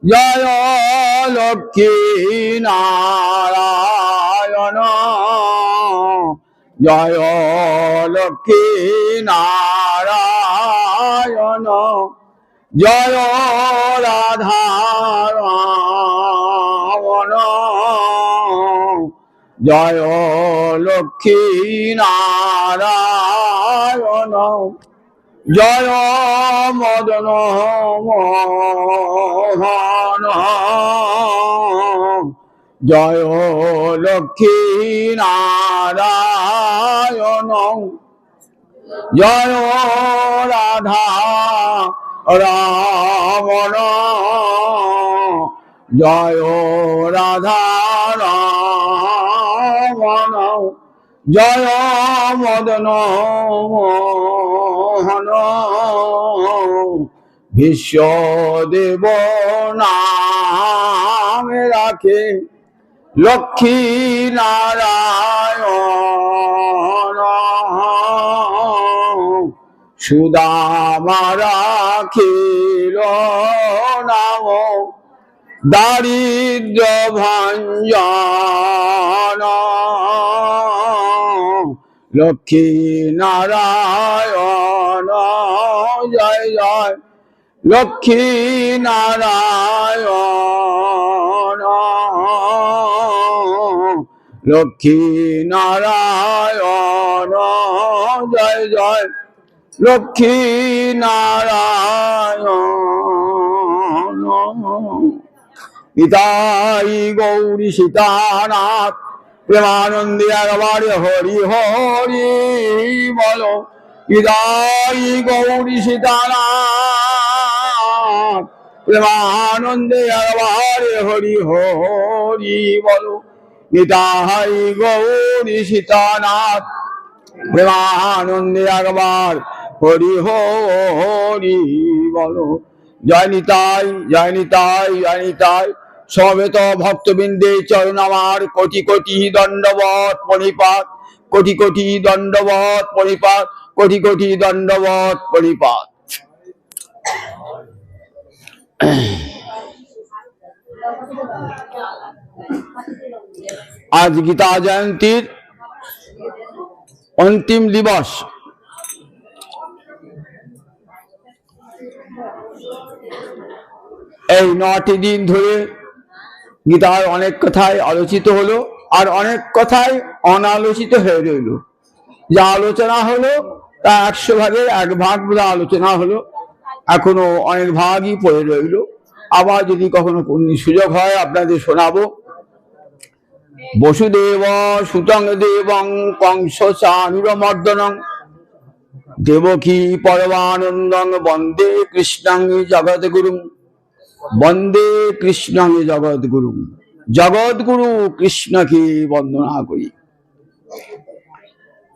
জয় লক্ষ্মী নারায়ণ, জয় লক্ষ্মী নারায়ণ, জয় রাধা রমণ, জয় লক্ষ্মী নারায়ণ, জয় মদন মোহন, জয় লক্ষ্মী নারায়ণ, জয় রাধা রমণ, জয় রাধা রমণ, জয় মদন মোহন, বিশ্বদেব নামে রাখে লক্ষ্মী নারায়ণ, সুদামা রাখিল নাম দারিদ্র ভঞ্জন, লক্ষ্মী নারায়ণ জয় জয় লক্ষ্মী নারায়ণ, লক্ষ্মী নারায়ণ জয় জয় লক্ষ্মী নারায়ণ। নিতাই গৌরী সীতানাথ প্রেমানন্দে একবারে হরি হরি বলো। নিতাই গৌরী সীতানাথ প্রেমানন্দে একবারে হরি হরি বলো। নিতাই গৌরী সীতানাথ প্রেমানন্দে একবার হরি হরি বলো। জয় নিতাই জয় নিতাই জয় নিতাই। সমবেত ভক্তবৃন্দে চরণ আমার কোটি কোটি দণ্ডবত পরিপাত, কোটি কোটি দণ্ডবত পরিপাত, কোটি কোটি দণ্ডবত পরিপাত। আজ গীতা জয়ন্তীর অন্তিম দিবস। এই 9টি দিন ধরে গীতার অনেক কথাই আলোচিত হলো, আর অনেক কথাই অনালোচিত হয়ে রইল। যা আলোচনা হলো তা 100 ভাগের 1 ভাগ আলোচনা হলো, এখনো অনেক ভাগই পড়ে রইল। আবার যদি কখনো সুযোগ হয় আপনাদের শোনাবো। বসুদেব সুতং দেবং কংস চানুরমর্দনং দেবকী পরমানন্দং বন্দে কৃষ্ণং জগদ্গুরুং, বন্দে কৃষ্ণং জগদ্গুরুং। জগদ্গুরু কৃষ্ণকে বন্দনা করি।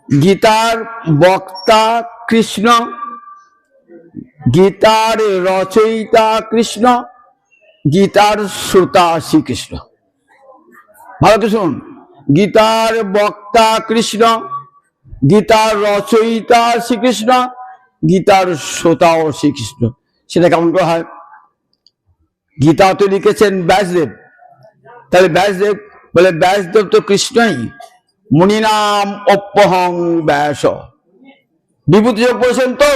গীতার বক্তা কৃষ্ণ, গীতার রচয়িতা কৃষ্ণ, গীতার শ্রোতা শ্রীকৃষ্ণ। ভালো তো শুনুন, গীতার বক্তা কৃষ্ণ, গীতার রচয়িতা শ্রীকৃষ্ণ, গীতার শ্রোতাও শ্রীকৃষ্ণ। সেটা কেমন করে হয়? গীতা তো লিখেছেন ব্যাসদেব, তাহলে ব্যাসদেব বলে ব্যাসদেব তো কৃষ্ণই। মুনিনাম অপ্যহং ব্যাস। বিভূতি যোগ বলছেন তো,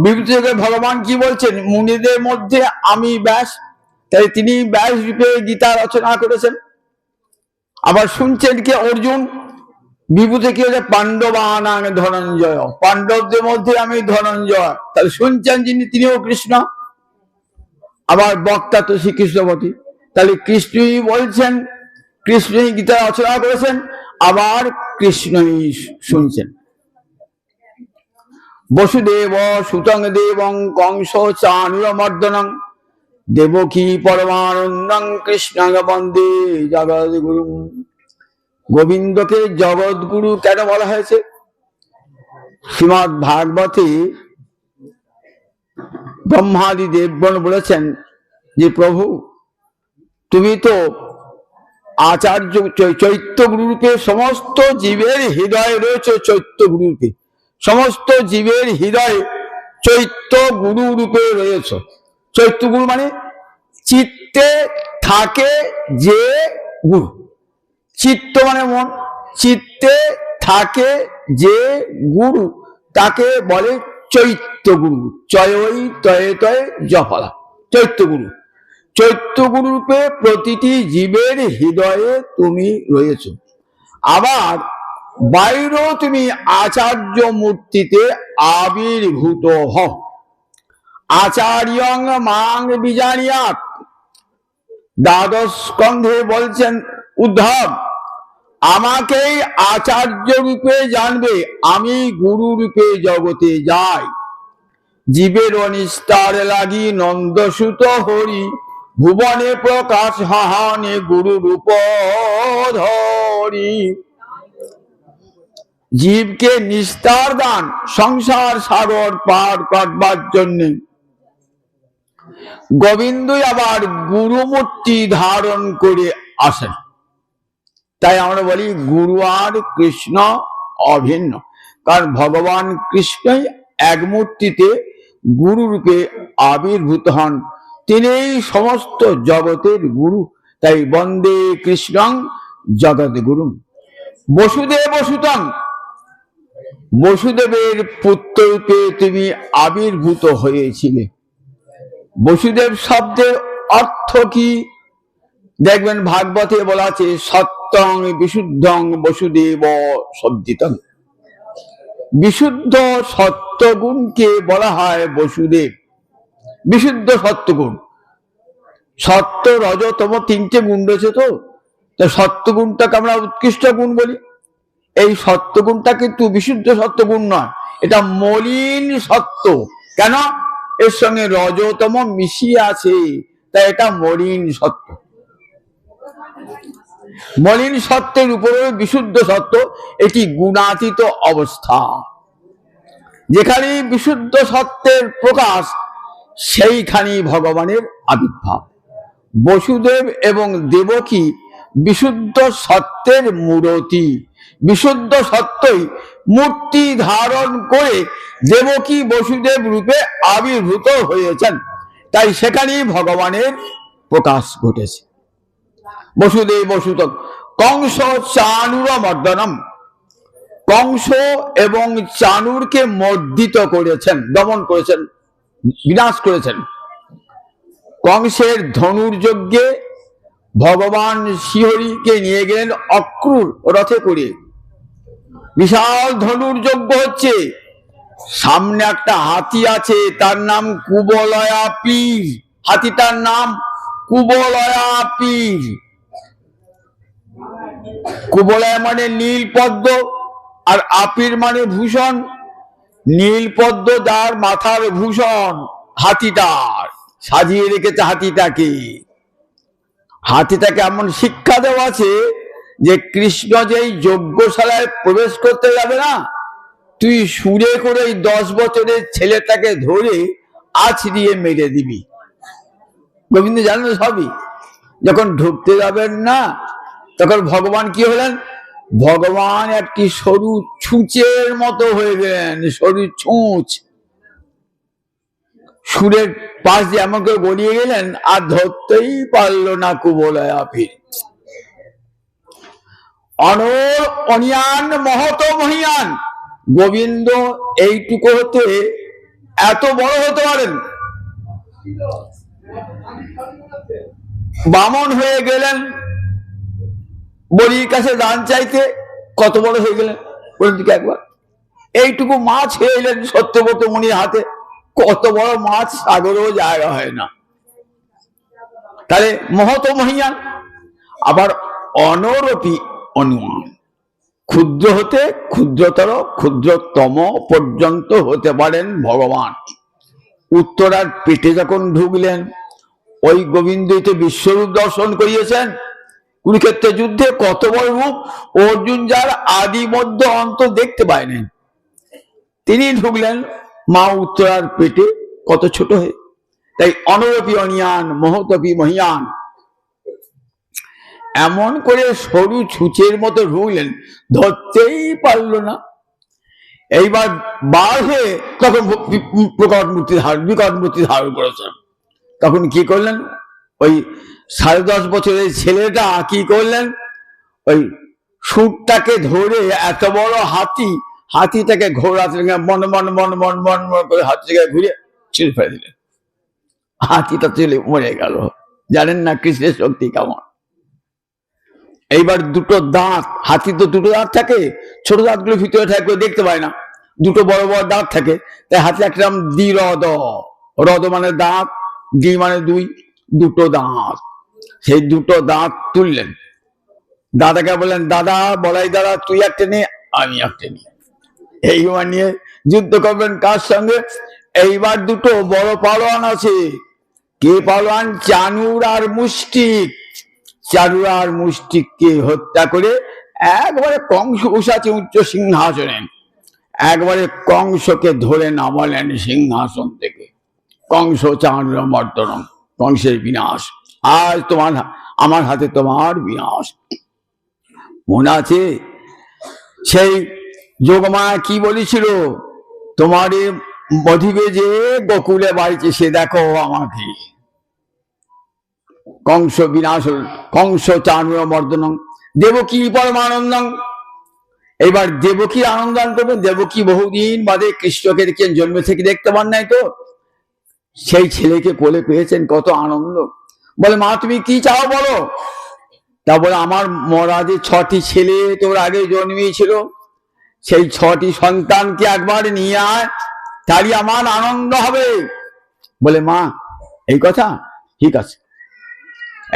বিভূতি যোগে ভগবান কি বলছেন? মুনিদের মধ্যে আমি ব্যাস। তাই তিনি ব্যাস রূপে গীতা রচনা করেছেন। আবার শুনছেন কে? অর্জুন। বিভূতি কি হচ্ছে? পাণ্ডবানাং ধনঞ্জয়, পাণ্ডবদের মধ্যে আমি ধনঞ্জয়। তাহলে শুনছেন যিনি, তিনিও কৃষ্ণ। আবার বক্তা তো শ্রীকৃষ্ণ বটে। তাহলে কৃষ্ণই বলছেন, কৃষ্ণই গীতা রচনা করেছেন, আবার কৃষ্ণই শুনছেন। বসুদেব সুতং দেবং কংস চানুরমর্দনং দেবকী পরমানন্দং কৃষ্ণং বন্দে জগদ্গুরু। গোবিন্দকে জগৎগুরু কেন বলা হয়েছে? শ্রীমদ্ ভাগবতে ব্রহ্মাদি দেবগণ বলেছেন যে প্রভু তুমি তো আচার্য চৈত্য গুরুরূপে সমস্ত জীবের হৃদয়ে রয়েছে। চৈত্য গুরুরূপে সমস্ত জীবের হৃদয়ে চৈত্য গুরু রূপে রয়েছে। চৈত্যগুরু মানে চিত্তে থাকে যে গুরু। চিত্ত মানে মন, চিত্তে থাকে যে গুরু তাকে বলে চৈত্যগুরু। চয়ই তয়ে তয়ে জফলা, চৈত্যগুরু। চৈত্যগুরু রূপে প্রতিটি জীবের হৃদয়ে তুমি রয়েছ। আবার বাইরেও তুমি আচার্য মূর্তিতে আবির্ভূত হও। আচার্যং মাং বিজানিয়াত, দ্বাদশ স্কন্ধে বলছেন উদ্ধব, আমাকেই আচার্য রূপে জানবে, আমি গুরু রূপে জগতে যাই। জীবের অনিস্তার লাগি নন্দসুত হরি, ভুবনে প্রকাশ হাহানে গুরু রূপ ধরি। জীবকে নিস্তার দান, সংসার সাগর পার কাটবার জন্য গোবিন্দই আবার গুরুমূর্তি ধারণ করে আসেন। তাই আমরা বলি গুরু আর কৃষ্ণ অভিন্ন, কারণ ভগবান কৃষ্ণই এক মূর্তিতে গুরু রূপে আবির্ভূত হন, তিনিই সমস্ত জগতের গুরু। তাই বন্দে কৃষ্ণং জগৎ গুরু। বসুদেব সুতং, বসুদেবের পুত্র রূপে তুমি আবির্ভূত হয়েছিলে। বসুদেব শব্দের অর্থ কি? দেখবেন ভাগবতে বলা আছে সত্যং বিশুদ্ধং বসুদেব শব্দিতং। বিশুদ্ধ সত্যগুণকে বলা হয় বসুদেব, বিশুদ্ধ সত্যগুণ। সত্য রজতম তিনটে গুণ রয়েছে, তো সত্যগুণটাকে আমরা উৎকৃষ্ট গুণ বলি। এই সত্যগুণটা কিন্তু বিশুদ্ধ সত্যগুণ নয়, এটা মলিন সত্য। কেন? এর সঙ্গে রজতম মিশিয়ে আছে, তাই এটা মলিন সত্য। মলিন সত্যের উপরে বিশুদ্ধ সত্য, এটি গুণাতীত অবস্থা। যেখানে বিশুদ্ধ সত্যের প্রকাশ, সেইখানেই ভগবানের আবির্ভাব। বসুদেব এবং দেবকী বিশুদ্ধ সত্যের মূরতি। বিশুদ্ধ সত্যই মূর্তি ধারণ করে দেবকী বসুদেব রূপে আবির্ভূত হয়েছেন, তাই সেখানেই ভগবানের প্রকাশ ঘটেছে। বসুদেব সুতং কংস চানুর মর্দনম, কংস এবং চানুরকে মর্দিত করেছেন, দমন করেছেন, বিনাশ করেছেন। কংসের ধনুর্যজ্ঞে ভগবান শ্রীহরিকে নিয়ে গেলেন অক্রূর রথে করে। বিশাল ধনুর্যজ্ঞ হচ্ছে, সামনে একটা হাতি আছে, তার নাম কুবলয়া পীর। হাতিটার নাম কুবলয়া পীর। কুবলয়া মানে নীল পদ্ম, আর আপির মানে ভূষণ। নীল পদ্ম যার মাথার ভূষণ, হাতিটার সাজিয়ে রেখেছে হাতিটাকে। হাতিটাকে এমন শিক্ষা দেওয়া আছে যে কৃষ্ণ যেই যজ্ঞশালায় প্রবেশ করতে যাবে না, তুই সুরে করে এই 10 বছরের ছেলেটাকে ধরে আছড়িয়ে মেরে দিবি। গোবিন্দ জানেন সবই। যখন ঢুকতে যাবেন না, তখন ভগবান কি হলেন? ভগবান একটি সরু ছুঁচের মতো হয়ে গেলেন, সরু ছুঁচ। সুরের পাশ দিয়ে এমন করে গড়িয়ে গেলেন, আর ধরতেই পারল না কুবলয়া পীর। অনর অনিয়ান মহত মহিয়ান। গোবিন্দ এইটুকু হতে এত বড় হতে পারেন। বামন হয়ে গেলেন বলির কাছে দান চাইতে, কত বড় হয়ে গেলেন বলুন দিকে একবার। এইটুকু মাছ হয়ে এলেন সত্যব্রত মুনির হাতে, কত বড় মাছ সাগরেও জায়গা হয় না। তাহলে মহত মহিয়ান। আবার অনরপি অনুমান, ক্ষুদ্র হতে ক্ষুদ্রতর ক্ষুদ্রতম পর্যন্ত হতে পারেন ভগবান। উত্তরার পেটে যখন ঢুকলেন, ওই গোবিন্দই তো বিশ্বরূপ দর্শন করিয়েছেন। কুরুক্ষেত্র যুদ্ধে কত বড় রূপ, অর্জুন যার আদি মধ্য অন্ত দেখতে পায়নি, তিনি ঢুকলেন মা উত্তরার পেটে কত ছোট হয়ে। তাই অনরপি অনিয়ান মহতপি মহিয়ান, এমন করে সরু ছুঁচের মতো ঢুকলেন, ধরতেই পারল না। এইবার বার হয়ে তখন বিকট মূর্তি ধারণ করেছেন। তখন কি করলেন, ওই 10.5 বছরের ছেলেটা কি করলেন, ওই সুরটাকে ধরে এত বড় হাতিটাকে ঘোরাতে মন মন মন মন মন মন করে হাতিটাকে ঘুরে ছিঁড়ে ফেলে দিলেন। হাতিটা চলে মরে গেল। জানেন না কৃষ্ণের শক্তি কেমন। এইবার দুটো দাঁত, হাতি তো দুটো দাঁত থাকে, ছোট দাঁতগুলো ভিতরে থাকে, দেখতে পায় না, দুটো বড় বড় দাঁত থাকে, তাই হাতি একটা দ্বিরদ, রদ মানে দাঁত, দ্বি মানে দুই, দুটো দাঁত। সেই দুটো দাঁত তুললেন, দাদাকে বললেন, দাদা বলাই দাদা তুই একটা নে, আমি একটা নি, এইবার নিয়ে যুদ্ধ করবেন কার সঙ্গে। এইবার দুটো বড় পালোয়ান আছে, কে পালোয়ান, চানুর আর মুষ্টিক। চারুর আর মুষ্টিককে হত্যা করে একবারে কংস বসাচ্ছে উচ্চ সিংহাসনে, একবারে কংসকে ধরে নামালেন সিংহাসন থেকে। কংস চানুর মর্দনম, কংসের বিনাশ। আজ তোমার আমার হাতে তোমার বিনাশ। মনে আছে সেই যোগমায়া কি বলেছিল, তোমারে বধিবে যে গোকুলে বাড়িতে, সে দেখো আমাকে। কংস বিনাশ, কংস চানুর মর্দনম, দেবকী পরমানন্দম। এবার দেবকী আনন্দান করবেন। দেবকী বহুদিন বাদে কৃষ্ণকে দেখেন, জন্ম থেকে দেখতে পান নাই তো, সেই ছেলেকে কোলে পেয়েছেন, কত আনন্দ। বলে, মা তুমি কি চাও বলো। তা বলে, আমার মরা যে 6টি ছেলে তোর আগে জন্মিয়েছিল, সেই 6টি সন্তানকে একবার নিয়ে আয়, তারই আমার আনন্দ হবে। বলে, মা এই কথা, ঠিক আছে।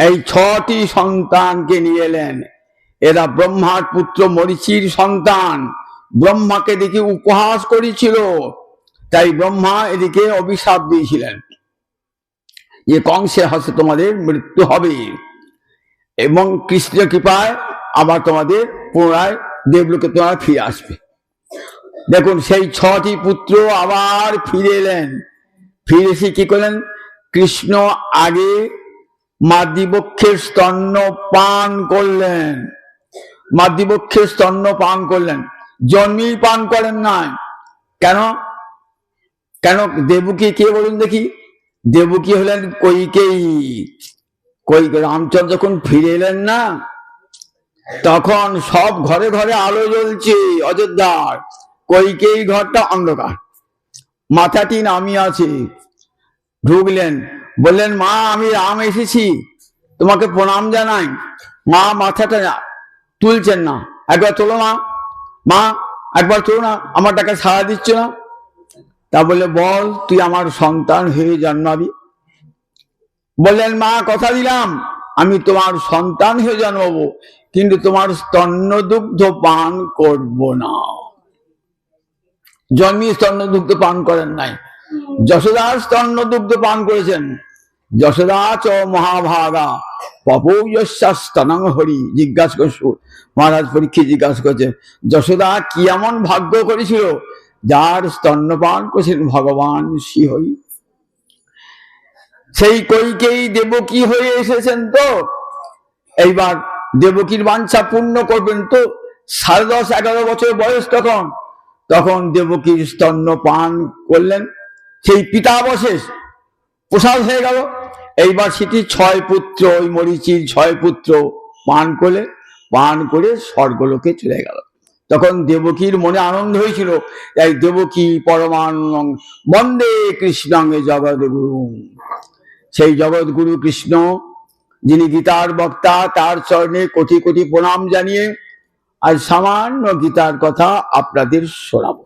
এই 6টি সন্তানকে নিয়ে এলেন। এরা ব্রহ্মার পুত্র মরীচির সন্তান। ব্রহ্মাকে দেখে উপহাস করেছিল, তাই ব্রহ্মা এদিকে অভিশাপ দিয়েছিলেন যে কংসের হাতে তোমাদের মৃত্যু হবে, এবং কৃষ্ণের কৃপায় আবার তোমাদের পুনরায় দেবলোকে তোমরা ফিরে আসবে। দেখুন সেই 6টি পুত্র আবার ফিরে এলেন। ফিরে এসে কি করলেন, কৃষ্ণ আগে মাতৃপক্ষের স্তন্য পান করলেন, মাতৃপক্ষের স্তন্য পান করলেন, জন্মেই পান করেন না। কেন? কেন দেবকী কে বলুন দেখি? দেবকী হলেন কৈকেয়ী। রামচন্দ্র যখন ফিরে এলেন না, তখন সব ঘরে ঘরে আলো জ্বলছে অযোধ্যার, কৈকেয়ী ঘরটা অন্ধকার, মাথাটি নামিয়ে আছে। ঢুকলেন, বললেন, মা আমি রাম এসেছি, তোমাকে প্রণাম জানাই। মা মাথাটা তুলছেন না, একবার তোলো না, মা একবার তোলো না, আমার টাকা সাড়া দিচ্ছ না। তা বলে, বল তুই আমার সন্তান হয়ে জন্মাবি। বললেন, মা কথা দিলাম আমি তোমার সন্তান হয়ে জন্মাবো, কিন্তু তোমার স্তন্য দুগ্ধ পান করব না। জন্মে স্তন্য দুগ্ধ পান করেন নাই, যশোদার স্তন্য দুগ্ধ পান করেছেন। যশোদা চ মহাভাগা পপৌযস্যাস্তনং হরি। জিজ্ঞাসা করছো মহারাজ পরীক্ষিত জিজ্ঞাসা করছেন, যশোদা কি এমন ভাগ্য করেছিল যার স্তন্যপান করেছেন ভগবান শ্রীহরি। সেই কৈকেয়ী দেবকী হয়ে এসেছেন তো, এইবার দেবকীর বাঞ্ছা পূর্ণ করবেন তো। 10.5-11 বছর বয়স তখন দেবকীর স্তন্য পান করলেন। সেই পিতাবশেষ প্রসাদ হয়ে গেল। এইবার সেটি 6 পুত্র, ওই মরীচির 6 পুত্র পান করে স্বর্গলোকে চলে গেল। তখন দেবকীর মনে আনন্দ হয়েছিল, তাই দেবকী পরমানন্দং বন্দে কৃষ্ণাঙ্গে জগৎগুরু। সেই জগৎগুরু কৃষ্ণ, যিনি গীতার বক্তা, তার চরণে কোটি কোটি প্রণাম জানিয়ে আজ সামান্য গীতার কথা আপনাদের শোনাব।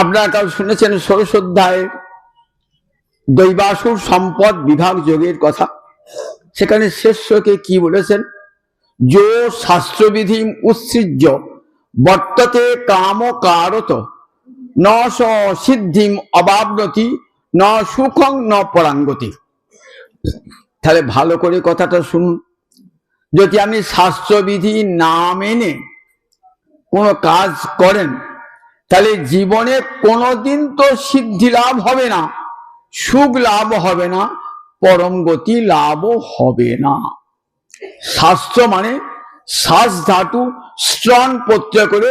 আপনারা কাল শুনেছেন 16 অধ্যায়ে দৈবাসুর সম্পদ বিভাগ যোগের কথা। সেখানে শেষ্যকে কি বলেছেন, যো শাস্ত্রবিধি উৎসৃজ্য বর্ততে কাম কারত ন স সিদ্ধিম অবাবনতি ন সুখং ন পরাঙ্গতি। তাহলে ভালো করে কথাটা শুনুন। যদি আপনি শাস্ত্রবিধি না মেনে কোনো কাজ করেন, তাহলে জীবনে কোনোদিন তো সিদ্ধি লাভ হবে না, সুখ লাভ হবে না, পরম গতি লাভও হবে না। শাস্ত্র মানে শ্বাস ধাতু স্ট্রং প্রত্যয় করে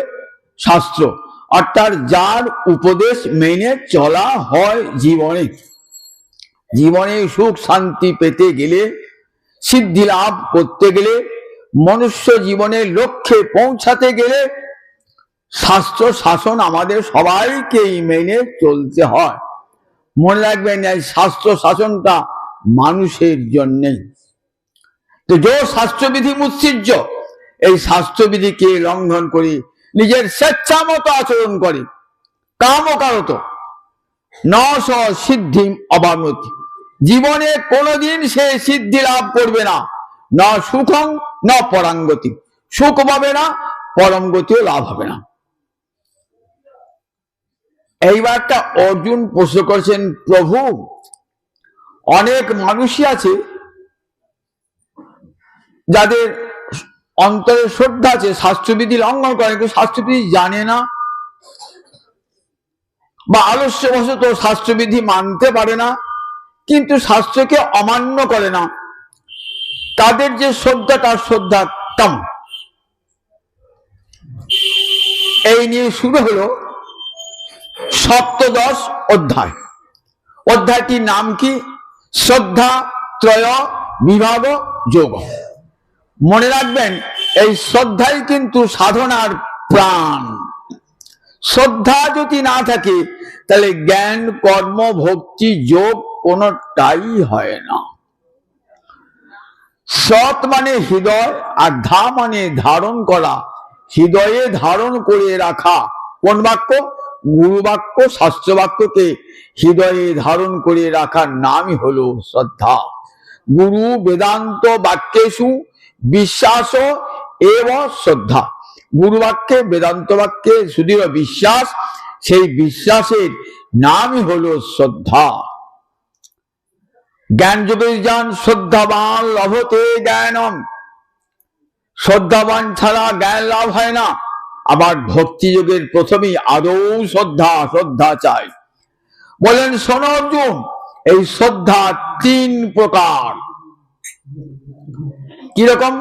শাস্ত্র, অর্থাৎ যার উপদেশ মেনে চলা হয় জীবনে, জীবনে সুখ শান্তি পেতে গেলে, সিদ্ধি লাভ করতে গেলে, মনুষ্য জীবনের লক্ষ্যে পৌঁছাতে গেলে শাস্ত্র শাসন আমাদের সবাইকেই মেনে চলতে হয়। মনে রাখবেন, এই শাস্ত্র শাসনটা মানুষের জন্যেই। তো যে শাস্ত্রবিধি মুৎসৃজ্য, এই শাস্ত্রবিধিকে লঙ্ঘন করে নিজের স্বেচ্ছা মতো আচরণ করে, কামকারত ন স সিদ্ধি অবাপ্নोति, জীবনে কোনোদিন সে সিদ্ধি লাভ করবে না। না সুখং না পরাঙ্গতি, সুখ পাবে না, পরম গতিও লাভ হবে না। এইবারটা অর্জুন প্রশ্ন করেছেন, প্রভু অনেক মানুষই আছে যাদের অন্তরে শ্রদ্ধা আছে, শাস্ত্রবিধি লঙ্ঘন করে, কিন্তু শাস্ত্রবিধি জানে না বা আলস্যবশত শাস্ত্রবিধি মানতে পারে না, কিন্তু শাস্ত্রকে অমান্য করে না। তাদের যে শ্রদ্ধা, তার শ্রদ্ধা কম। এই নিয়ে শুরু হলো সপ্তদশ অধ্যায়। অধ্যায়টির নাম কি? শ্রদ্ধা ত্রয় বিভাগ যোগ। মনে রাখবেন, এই শ্রদ্ধাই কিন্তু সাধনার প্রাণ। শ্রদ্ধা যদি না থাকে তাহলে জ্ঞান, কর্ম, ভক্তি, যোগ কোনটাই হয় না। সৎ মানে হৃদয়, আর ধা মানে ধারণ করা, হৃদয়ে ধারণ করে রাখা। কোন বাক্য? গুরু বাক্য, শাস্ত্র বাক্যকে হৃদয়ে ধারণ করে রাখার নামই হলো শ্রদ্ধা। গুরু বেদান্ত বাক্যেষু বিশ্বাস এবং শ্রদ্ধা। গুরু বাক্যে, বেদান্ত বাক্যে সুদৃঢ় বিশ্বাস, সেই বিশ্বাসের নামই হলো শ্রদ্ধা। জ্ঞান যোগের জ্ঞান শ্রদ্ধাবান লভতে জ্ঞানম, শ্রদ্ধাবান ছাড়া জ্ঞান লাভ হয় না। আবার ভক্তি যোগের প্রথমেই আদৌ শ্রদ্ধা চাই। বলেন, শোনো অর্জুন, এই শ্রদ্ধা তিন প্রকার। কিরকম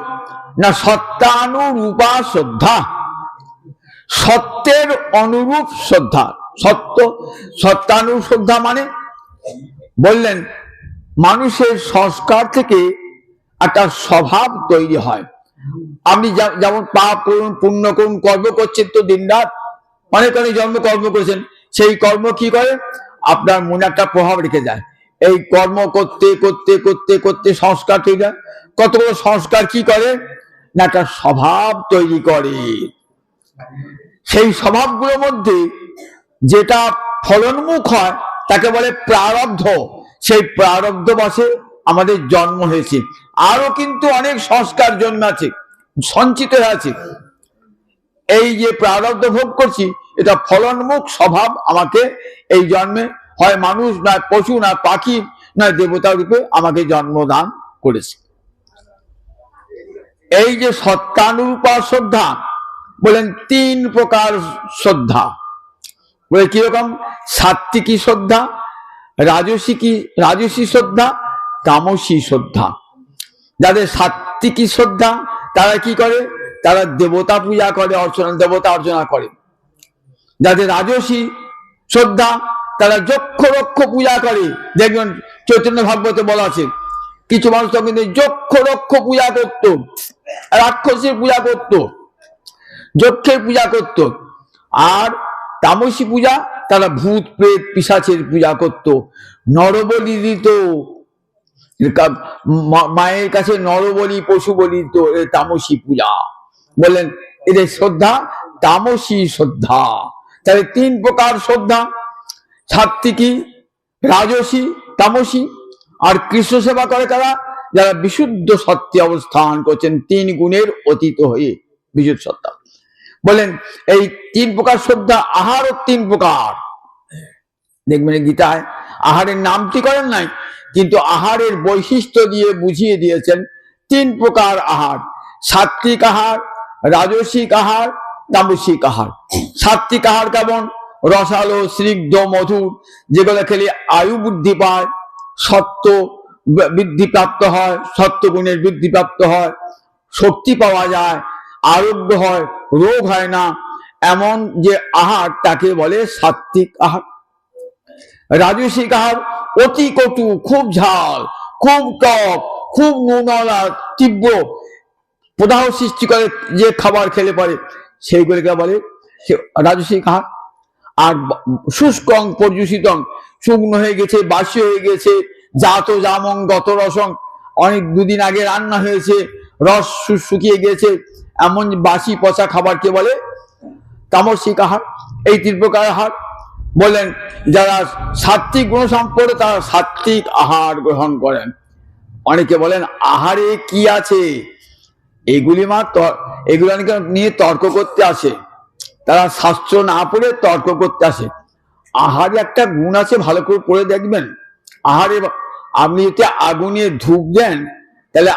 না? সত্যানুরূপা শ্রদ্ধা, সত্যের অনুরূপ শ্রদ্ধা। সত্যানুরূপ শ্রদ্ধা মানে বললেন, মানুষের সংস্কার থেকে একটা স্বভাব তৈরি হয়। আপনি যেমন পাপ করুন, পুণ্য করুন, কর্ম করছেন তো দিনরাত, অনেক অনেক জন্ম কর্ম করেছেন, সেই কর্ম কি করে আপনার মনে একটা প্রভাব রেখে যায়। এই কর্ম করতে করতে করতে করতে সংস্কার তৈরি হয়। কতগুলো সংস্কার কি করে না একটা স্বভাব তৈরি করে। সেই স্বভাবগুলোর মধ্যে যেটা ফলনমুখ হয় তাকে বলে প্রারব্ধ। সেই প্রারব্ধ বশে আমাদের জন্ম হয়েছে। আরো কিন্তু অনেক সংস্কার জন্মাছে, সঞ্চিত আছে। এই যে প্রারব্ধ ভোগ করছি, এটা ফলনমুখ স্বভাব আমাকে এই জন্মে হয় মানুষ, নয় পশু, নয় পাখি, নয় দেবতা রূপে আমাকে জন্মদান করেছে। এই যে সত্যানুরূপা শ্রদ্ধা, বলেন তিন প্রকার শ্রদ্ধা। বলে কিরকম? সাত্ত্বিকী শ্রদ্ধা, রাজসী শ্রদ্ধা, তামসী শ্রদ্ধা। যাদের সাত্ত্বিকী শ্রদ্ধা তারা কি করে? তারা দেবতা পূজা করে, দেবতা অর্চনা করে। যাদের রাজসী শ্রদ্ধা তারা যক্ষ রক্ষ পূজা করে। দেখবেন চৈতন্য ভাগবতে বলা আছে, কিছু মানুষ তখন কিন্তু যক্ষ রক্ষ পূজা করত, রাক্ষসের পূজা করত, যক্ষের পূজা করত। আর তামসী পূজা, তারা ভূত প্রেত পিশাচের পূজা করত, নরবলি দিত, মায়ের কাছে নরবলি, পশু বলি দিত। তামসী পূজা। বললেন এদের শ্রদ্ধা তামসী শ্রদ্ধা। তাহলে তিন প্রকার শ্রদ্ধা, সাত্ত্বিকী, রাজসী, তামসী। আর কৃষ্ণ সেবা করে কারা? যারা বিশুদ্ধ সত্যে অবস্থান করছেন, তিন গুণের অতীত হয়ে বিশুদ্ধ সত্তা। বলেন এই তিন প্রকার শ্রদ্ধা। আহারও তিন প্রকার। দেখবেন গীতায় আহারের নামটি করেন নাই, কিন্তু আহারের বৈশিষ্ট্য দিয়ে বুঝিয়ে দিয়েছেন তিন প্রকার আহার: সাত্ত্বিক আহার, রাজসিক আহার, তামসিক আহার। সাত্ত্বিক আহার কেমন? রসালো, স্নিগ্ধ, মধুর, যেগুলো খেলে আয়ু বৃদ্ধি পায়, সত্য বৃদ্ধিপ্রাপ্ত হয়, সত্যগুণের বৃদ্ধিপ্রাপ্ত হয়, শক্তি পাওয়া যায়, আরোগ্য হয়, রোগ হয় না, এমন যে আহার তাকে বলে সাত্ত্বিক আহার। রাজসিক আহার অতি কটু, খুব ঝাল, খুব টক, খুব নুন, তীব্র প্রদাহ সৃষ্টি করে যে খাবার খেলে পরে সেইগুলিকে বলে রাজসিক আহার। আর শুষ্কং পর্যুষিতং, শুকনো হয়ে গেছে, বাসি হয়ে গেছে, জাত জামং গত রসং, অনেক দুদিন আগে রান্না হয়েছে, রস শুকিয়ে গেছে, এমন বাসি পচা খাবারকে বলে তামসিক আহার। এই তিন প্রকার আহার বলেন যারা সাত্বিক গুণ সম্পন্ন তারা সাত্বিক আহার গ্রহণ করেন। অনেকে বলেন আহারে কি আছে, এগুলি নিয়ে তর্ক করতে আসে, তারা শাস্ত্র না পড়ে তর্ক করতে আসে। আহারে একটা গুণ আছে, ভালো করে পড়ে দেখবেন। আহারে আপনি যদি আগুনে ধূপ দেন তাহলে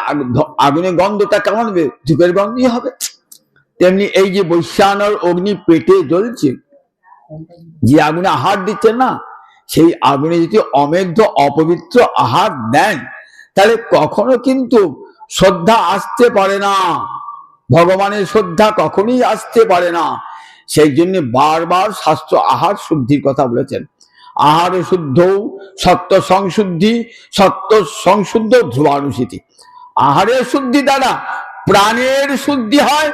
আগুনের গন্ধটা কেমন হবে? ধূপের গন্ধই হবে। তেমনি এই যে বৈশ্যানর অগ্নি পেটে জ্বলছে, যে আগুনে আহার দিচ্ছেন না, সেই আগুনে যদি অমেধ্য অপবিত্র আহার দেন তাহলে কখনো কিন্তু শ্রদ্ধা আসতে পারে না, ভগবানের শ্রদ্ধা কখনোই আসতে পারে না। সেই জন্য বারবার শাস্ত্র আহার শুদ্ধির কথা বলেছেন। আহার শুদ্ধ সত্য সংশুদ্ধি, সত্য সংশুদ্ধ ধ্রুবানুসিতি। আহারের শুদ্ধি দ্বারা প্রাণের শুদ্ধি হয়,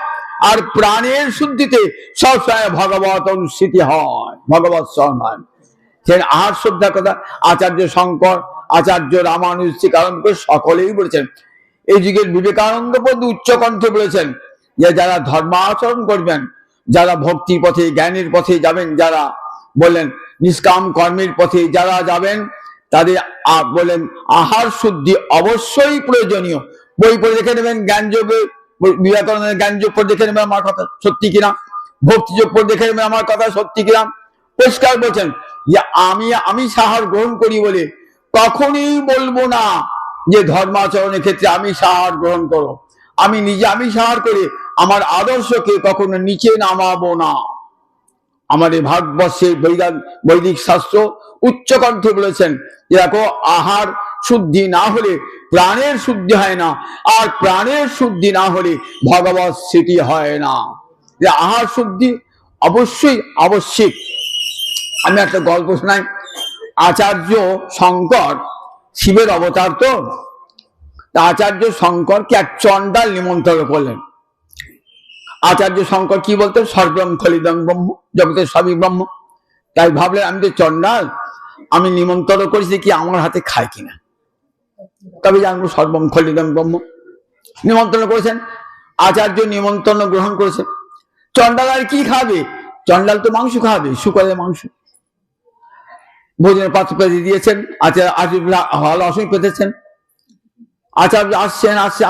আর প্রাণের শুদ্ধিতে সবসময় ভগবত অনুষ্ঠিতি হয়, ভগবত স্মরণ হয়। সেই আহার শ্রদ্ধার কথা আচার্য শঙ্কর, আচার্য রামানুজ থেকে আরম্ভ করে সকলেই বলেছেন। এই যুগের বিবেকানন্দ পর্যন্ত উচ্চকণ্ঠে বলেছেন যে যারা ধর্মাচরণ করবেন, যারা ভক্তির পথে জ্ঞানের পথে যাবেন, যারা বললেন নিষ্কাম কর্মের পথে যারা যাবেন, তাদের বলেন আহার শুদ্ধি অবশ্যই প্রয়োজনীয়। বই পড়ে দেখে নেবেন, জ্ঞানযোগে বিবেকানন্দের জ্ঞানযোগ পড়ে দেখে নেবেন আমার কথা সত্যি কিনা, ভক্তিযোগ পড়ে দেখে নেবেন আমার কথা সত্যি কিনা। পরিষ্কার বলছেন যে আমি সাহার গ্রহণ করি বলে কখনই বলবো না যে ধর্মাচরণের ক্ষেত্রে আমি সাহার গ্রহণ করো। আমি নিজে আমি সাহার করে আমার আদর্শকে কখনো নিচে নামাবো না। আমাদের ভারতবর্ষে বৈদিক শাস্ত্র উচ্চকণ্ঠে বলেছেন যে দেখো আহার শুদ্ধি না হলে প্রাণের শুদ্ধি হয় না, আর প্রাণের শুদ্ধি না হলে ভগবত স্মৃতি হয় না। যে আহার শুদ্ধি অবশ্যই আবশ্যিক। আমি একটা গল্প শোনাই। আচার্য শঙ্কর শিবের অবতার, তো আচার্য শঙ্করকে এক চণ্ডাল নিমন্ত্রণ করলেন। আচার্য শঙ্কর কি বলতেন? সর্বম খলিদং ব্রহ্ম, জগতের সবই ব্রহ্ম। তাই ভাবলেন আমি তো চণ্ডাল, আমি নিমন্ত্রণ করেছি কি আমার হাতে খায় কিনা, তবে জানবো সর্বম খলিদং ব্রহ্ম। নিমন্ত্রণ করেছেন, আচার্য নিমন্ত্রণ গ্রহণ করেছেন। চণ্ডাল আর কি খাবে? চণ্ডাল তো মাংস খাবে, শুকরের মাংস। ভোজনের পাত্র পেতে দিয়েছেন, আচার্য ভালো আসন পেতেছেন। আচার্য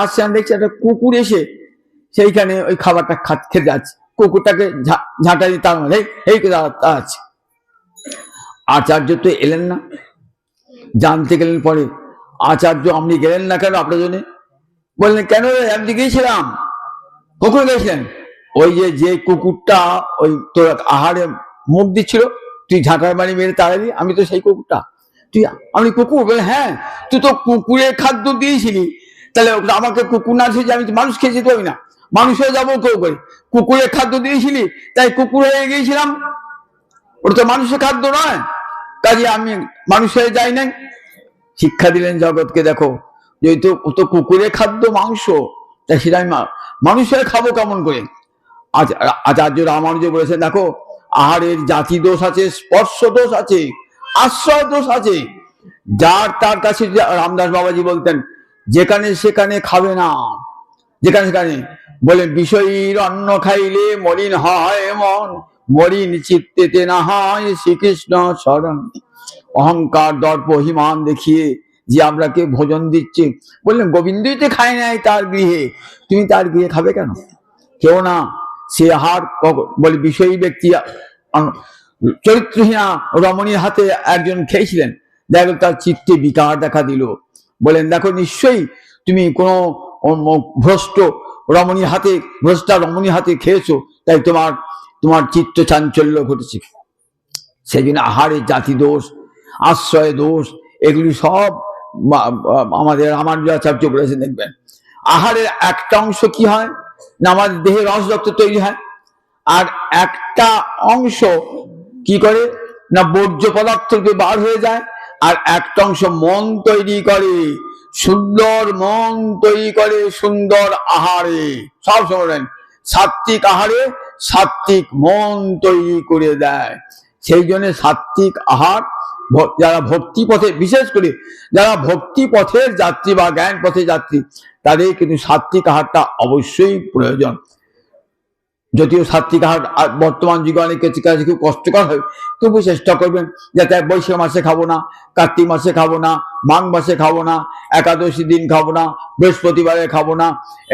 আসছেন দেখছে একটা কুকুর এসে সেইখানে ওই খাবারটা খেতে যাচ্ছে। কুকুরটাকে ঝাঁটা দিয়ে তার মধ্যে এই আছে। আচার্য তো এলেন না, জানতে গেলেন পরে, আচার্য আপনি গেলেন না কেন আপনার জন্য? বললেন কেন? আমি গিয়েছিলাম। কখন গেছিলেন? ওই যে কুকুরটা ওই তোর আহারে মুখ দিচ্ছিল, তুই ঝাঁটার বাড়ি মেরে তাড়ালি, আমি তো সেই কুকুরটা। আমি কুকুর? বলে হ্যাঁ, তুই তো কুকুরের খাদ্য দিয়েছিলি, তাহলে আমাকে কুকুর না খেয়ে আমি মানুষ খেয়ে যেতে পারি না, মানুষ হয়ে যাবো কেউ করে। কুকুরের খাদ্য দিয়েছিলি তাই কুকুর হয়ে গিয়েছিলাম, ওটা তো মানুষের খাদ্য নয়, কাজে আমি মানুষ হয়ে যাই নাই। শিক্ষা দিলেন জগৎকে, দেখো যেহেতু ও তো কুকুরের খাদ্য মাংস, তাই সেটা আমি মানুষ হয়ে খাবো কেমন করে? আচার্য রামানুজ বলেছেন দেখো আহারের জাতি দোষ আছে, স্পর্শ দোষ আছে, আশ্রয় দোষ আছে। যার তার কাছে, রামদাস বাবাজি বলতেন যেখানে সেখানে খাবে না, যেখানে সেখানে। বলে বিষয়ীর অন্ন খাইলে মলিন হয় মন, মলিন চিত্তেতে না হয় শ্রীকৃষ্ণ শরণ। অহংকার দর্প অভিমান দেখিয়ে যে আমরাকে ভোজন দিচ্ছে, বললেন গোবিন্দই তো খায় নাই তার গৃহে, তুমি তার গৃহে খাবে কেন? কেউ না। সে আহার বলে বিষয়ী ব্যক্তি চরিত্রহীনা রমণীর হাতে একজন খেয়েছিলেন, দেখো তার চিত্তে বিকার দেখা দিল। বলেন দেখো নিশ্চয়ই তুমি কোনো ভ্রষ্টা রমণীর হাতে খেয়েছো, তাই তোমার চিত্ত চাঞ্চল্য ঘটেছে। সেই জন্য আহারের জাতি দোষ, আশ্রয় দোষ, এগুলি সব আমাদের রামানুজাচার্য বলেছেন। দেখবেন আহারের একটা অংশ কি হয় না, আমাদের দেহে রস রক্ত তৈরি হয়, আর একটা অংশ কি করে না বর্জ্য পদার্থ বার হয়ে যায়, আর একটা অংশ মন তৈরি করে, সুন্দর মন তৈরি করে সুন্দর আহারে। সব শোনেন, সাত্বিক আহারে সাত্বিক মন তৈরি করে দেয়। সেই জন্য সাত্বিক আহার যারা ভক্তি পথে, বিশেষ করে যারা ভক্তি পথের যাত্রী বা জ্ঞান পথে যাত্রী, তাদের কিন্তু সাত্বিক আহারটা অবশ্যই প্রয়োজন। যদিও সাত্বিক আহার বর্তমান যুগে অনেকের কাছে খুব কষ্টকর হয়, তবু চেষ্টা করবেন যাতে বৈশাখ মাসে খাবো না, কার্তিক মাসে খাবো না, মাঘ মাসে খাবো না, একাদশী দিন খাবো না, বৃহস্পতিবারে খাবো না।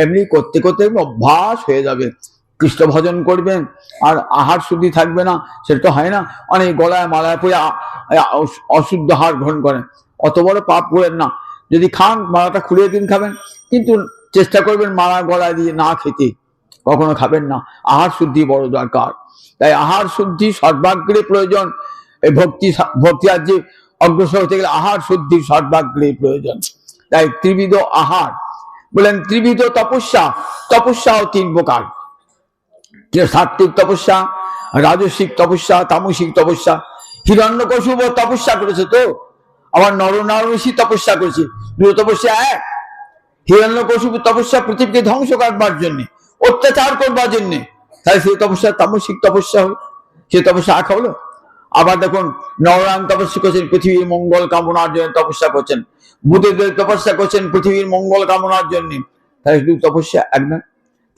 এমনি করতে করতে অভ্যাস হয়ে যাবে। কৃষ্ণ ভজন করবেন আর আহার শুদ্ধি থাকবে না, সেটা তো হয় না। অনেক গলায় মালায় পড়ে অশুদ্ধ আহার গ্রহণ করেন, অত বড় পাপ করেন না। যদি খান মালাটা খুলে দিন খাবেন, কিন্তু চেষ্টা করবেন মালা গলায় দিয়ে না খেতে, কখনো খাবেন না। আহার শুদ্ধি বড় দরকার। তাই আহার শুদ্ধি সর্বাগ্রে প্রয়োজন। এই ভক্তি রাজ্যে অগ্রসর হতে গেলে আহার শুদ্ধি সর্বাগ্রে প্রয়োজন। তাই ত্রিবিধ আহার বলেন, ত্রিবিধ তপস্যা, তপস্যাও তিন প্রকার। সাত্বিক তপস্যা, রাজসিক তপস্যা, তামসিক তপস্যা। হিরণ্যকশিপু তপস্যা করেছে, তো আবার নরনারায়ণ তপস্যা করেছে, দুটো তপস্যা এক। হিরণ্যকশিপু তপস্যা পৃথিবীকে ধ্বংস করবার জন্য, অত্যাচার করবার জন্য, তাই সেই তপস্যা তামসিক তপস্যা হলো, সে তপস্যা এক হলো। আবার দেখুন নরনারায়ণ তপস্যা করছেন পৃথিবীর মঙ্গল কামনার জন্য তপস্যা করছেন, বুদ্ধদেব তপস্যা করছেন পৃথিবীর মঙ্গল কামনার জন্য, তাই শুধু তপস্যা এক না।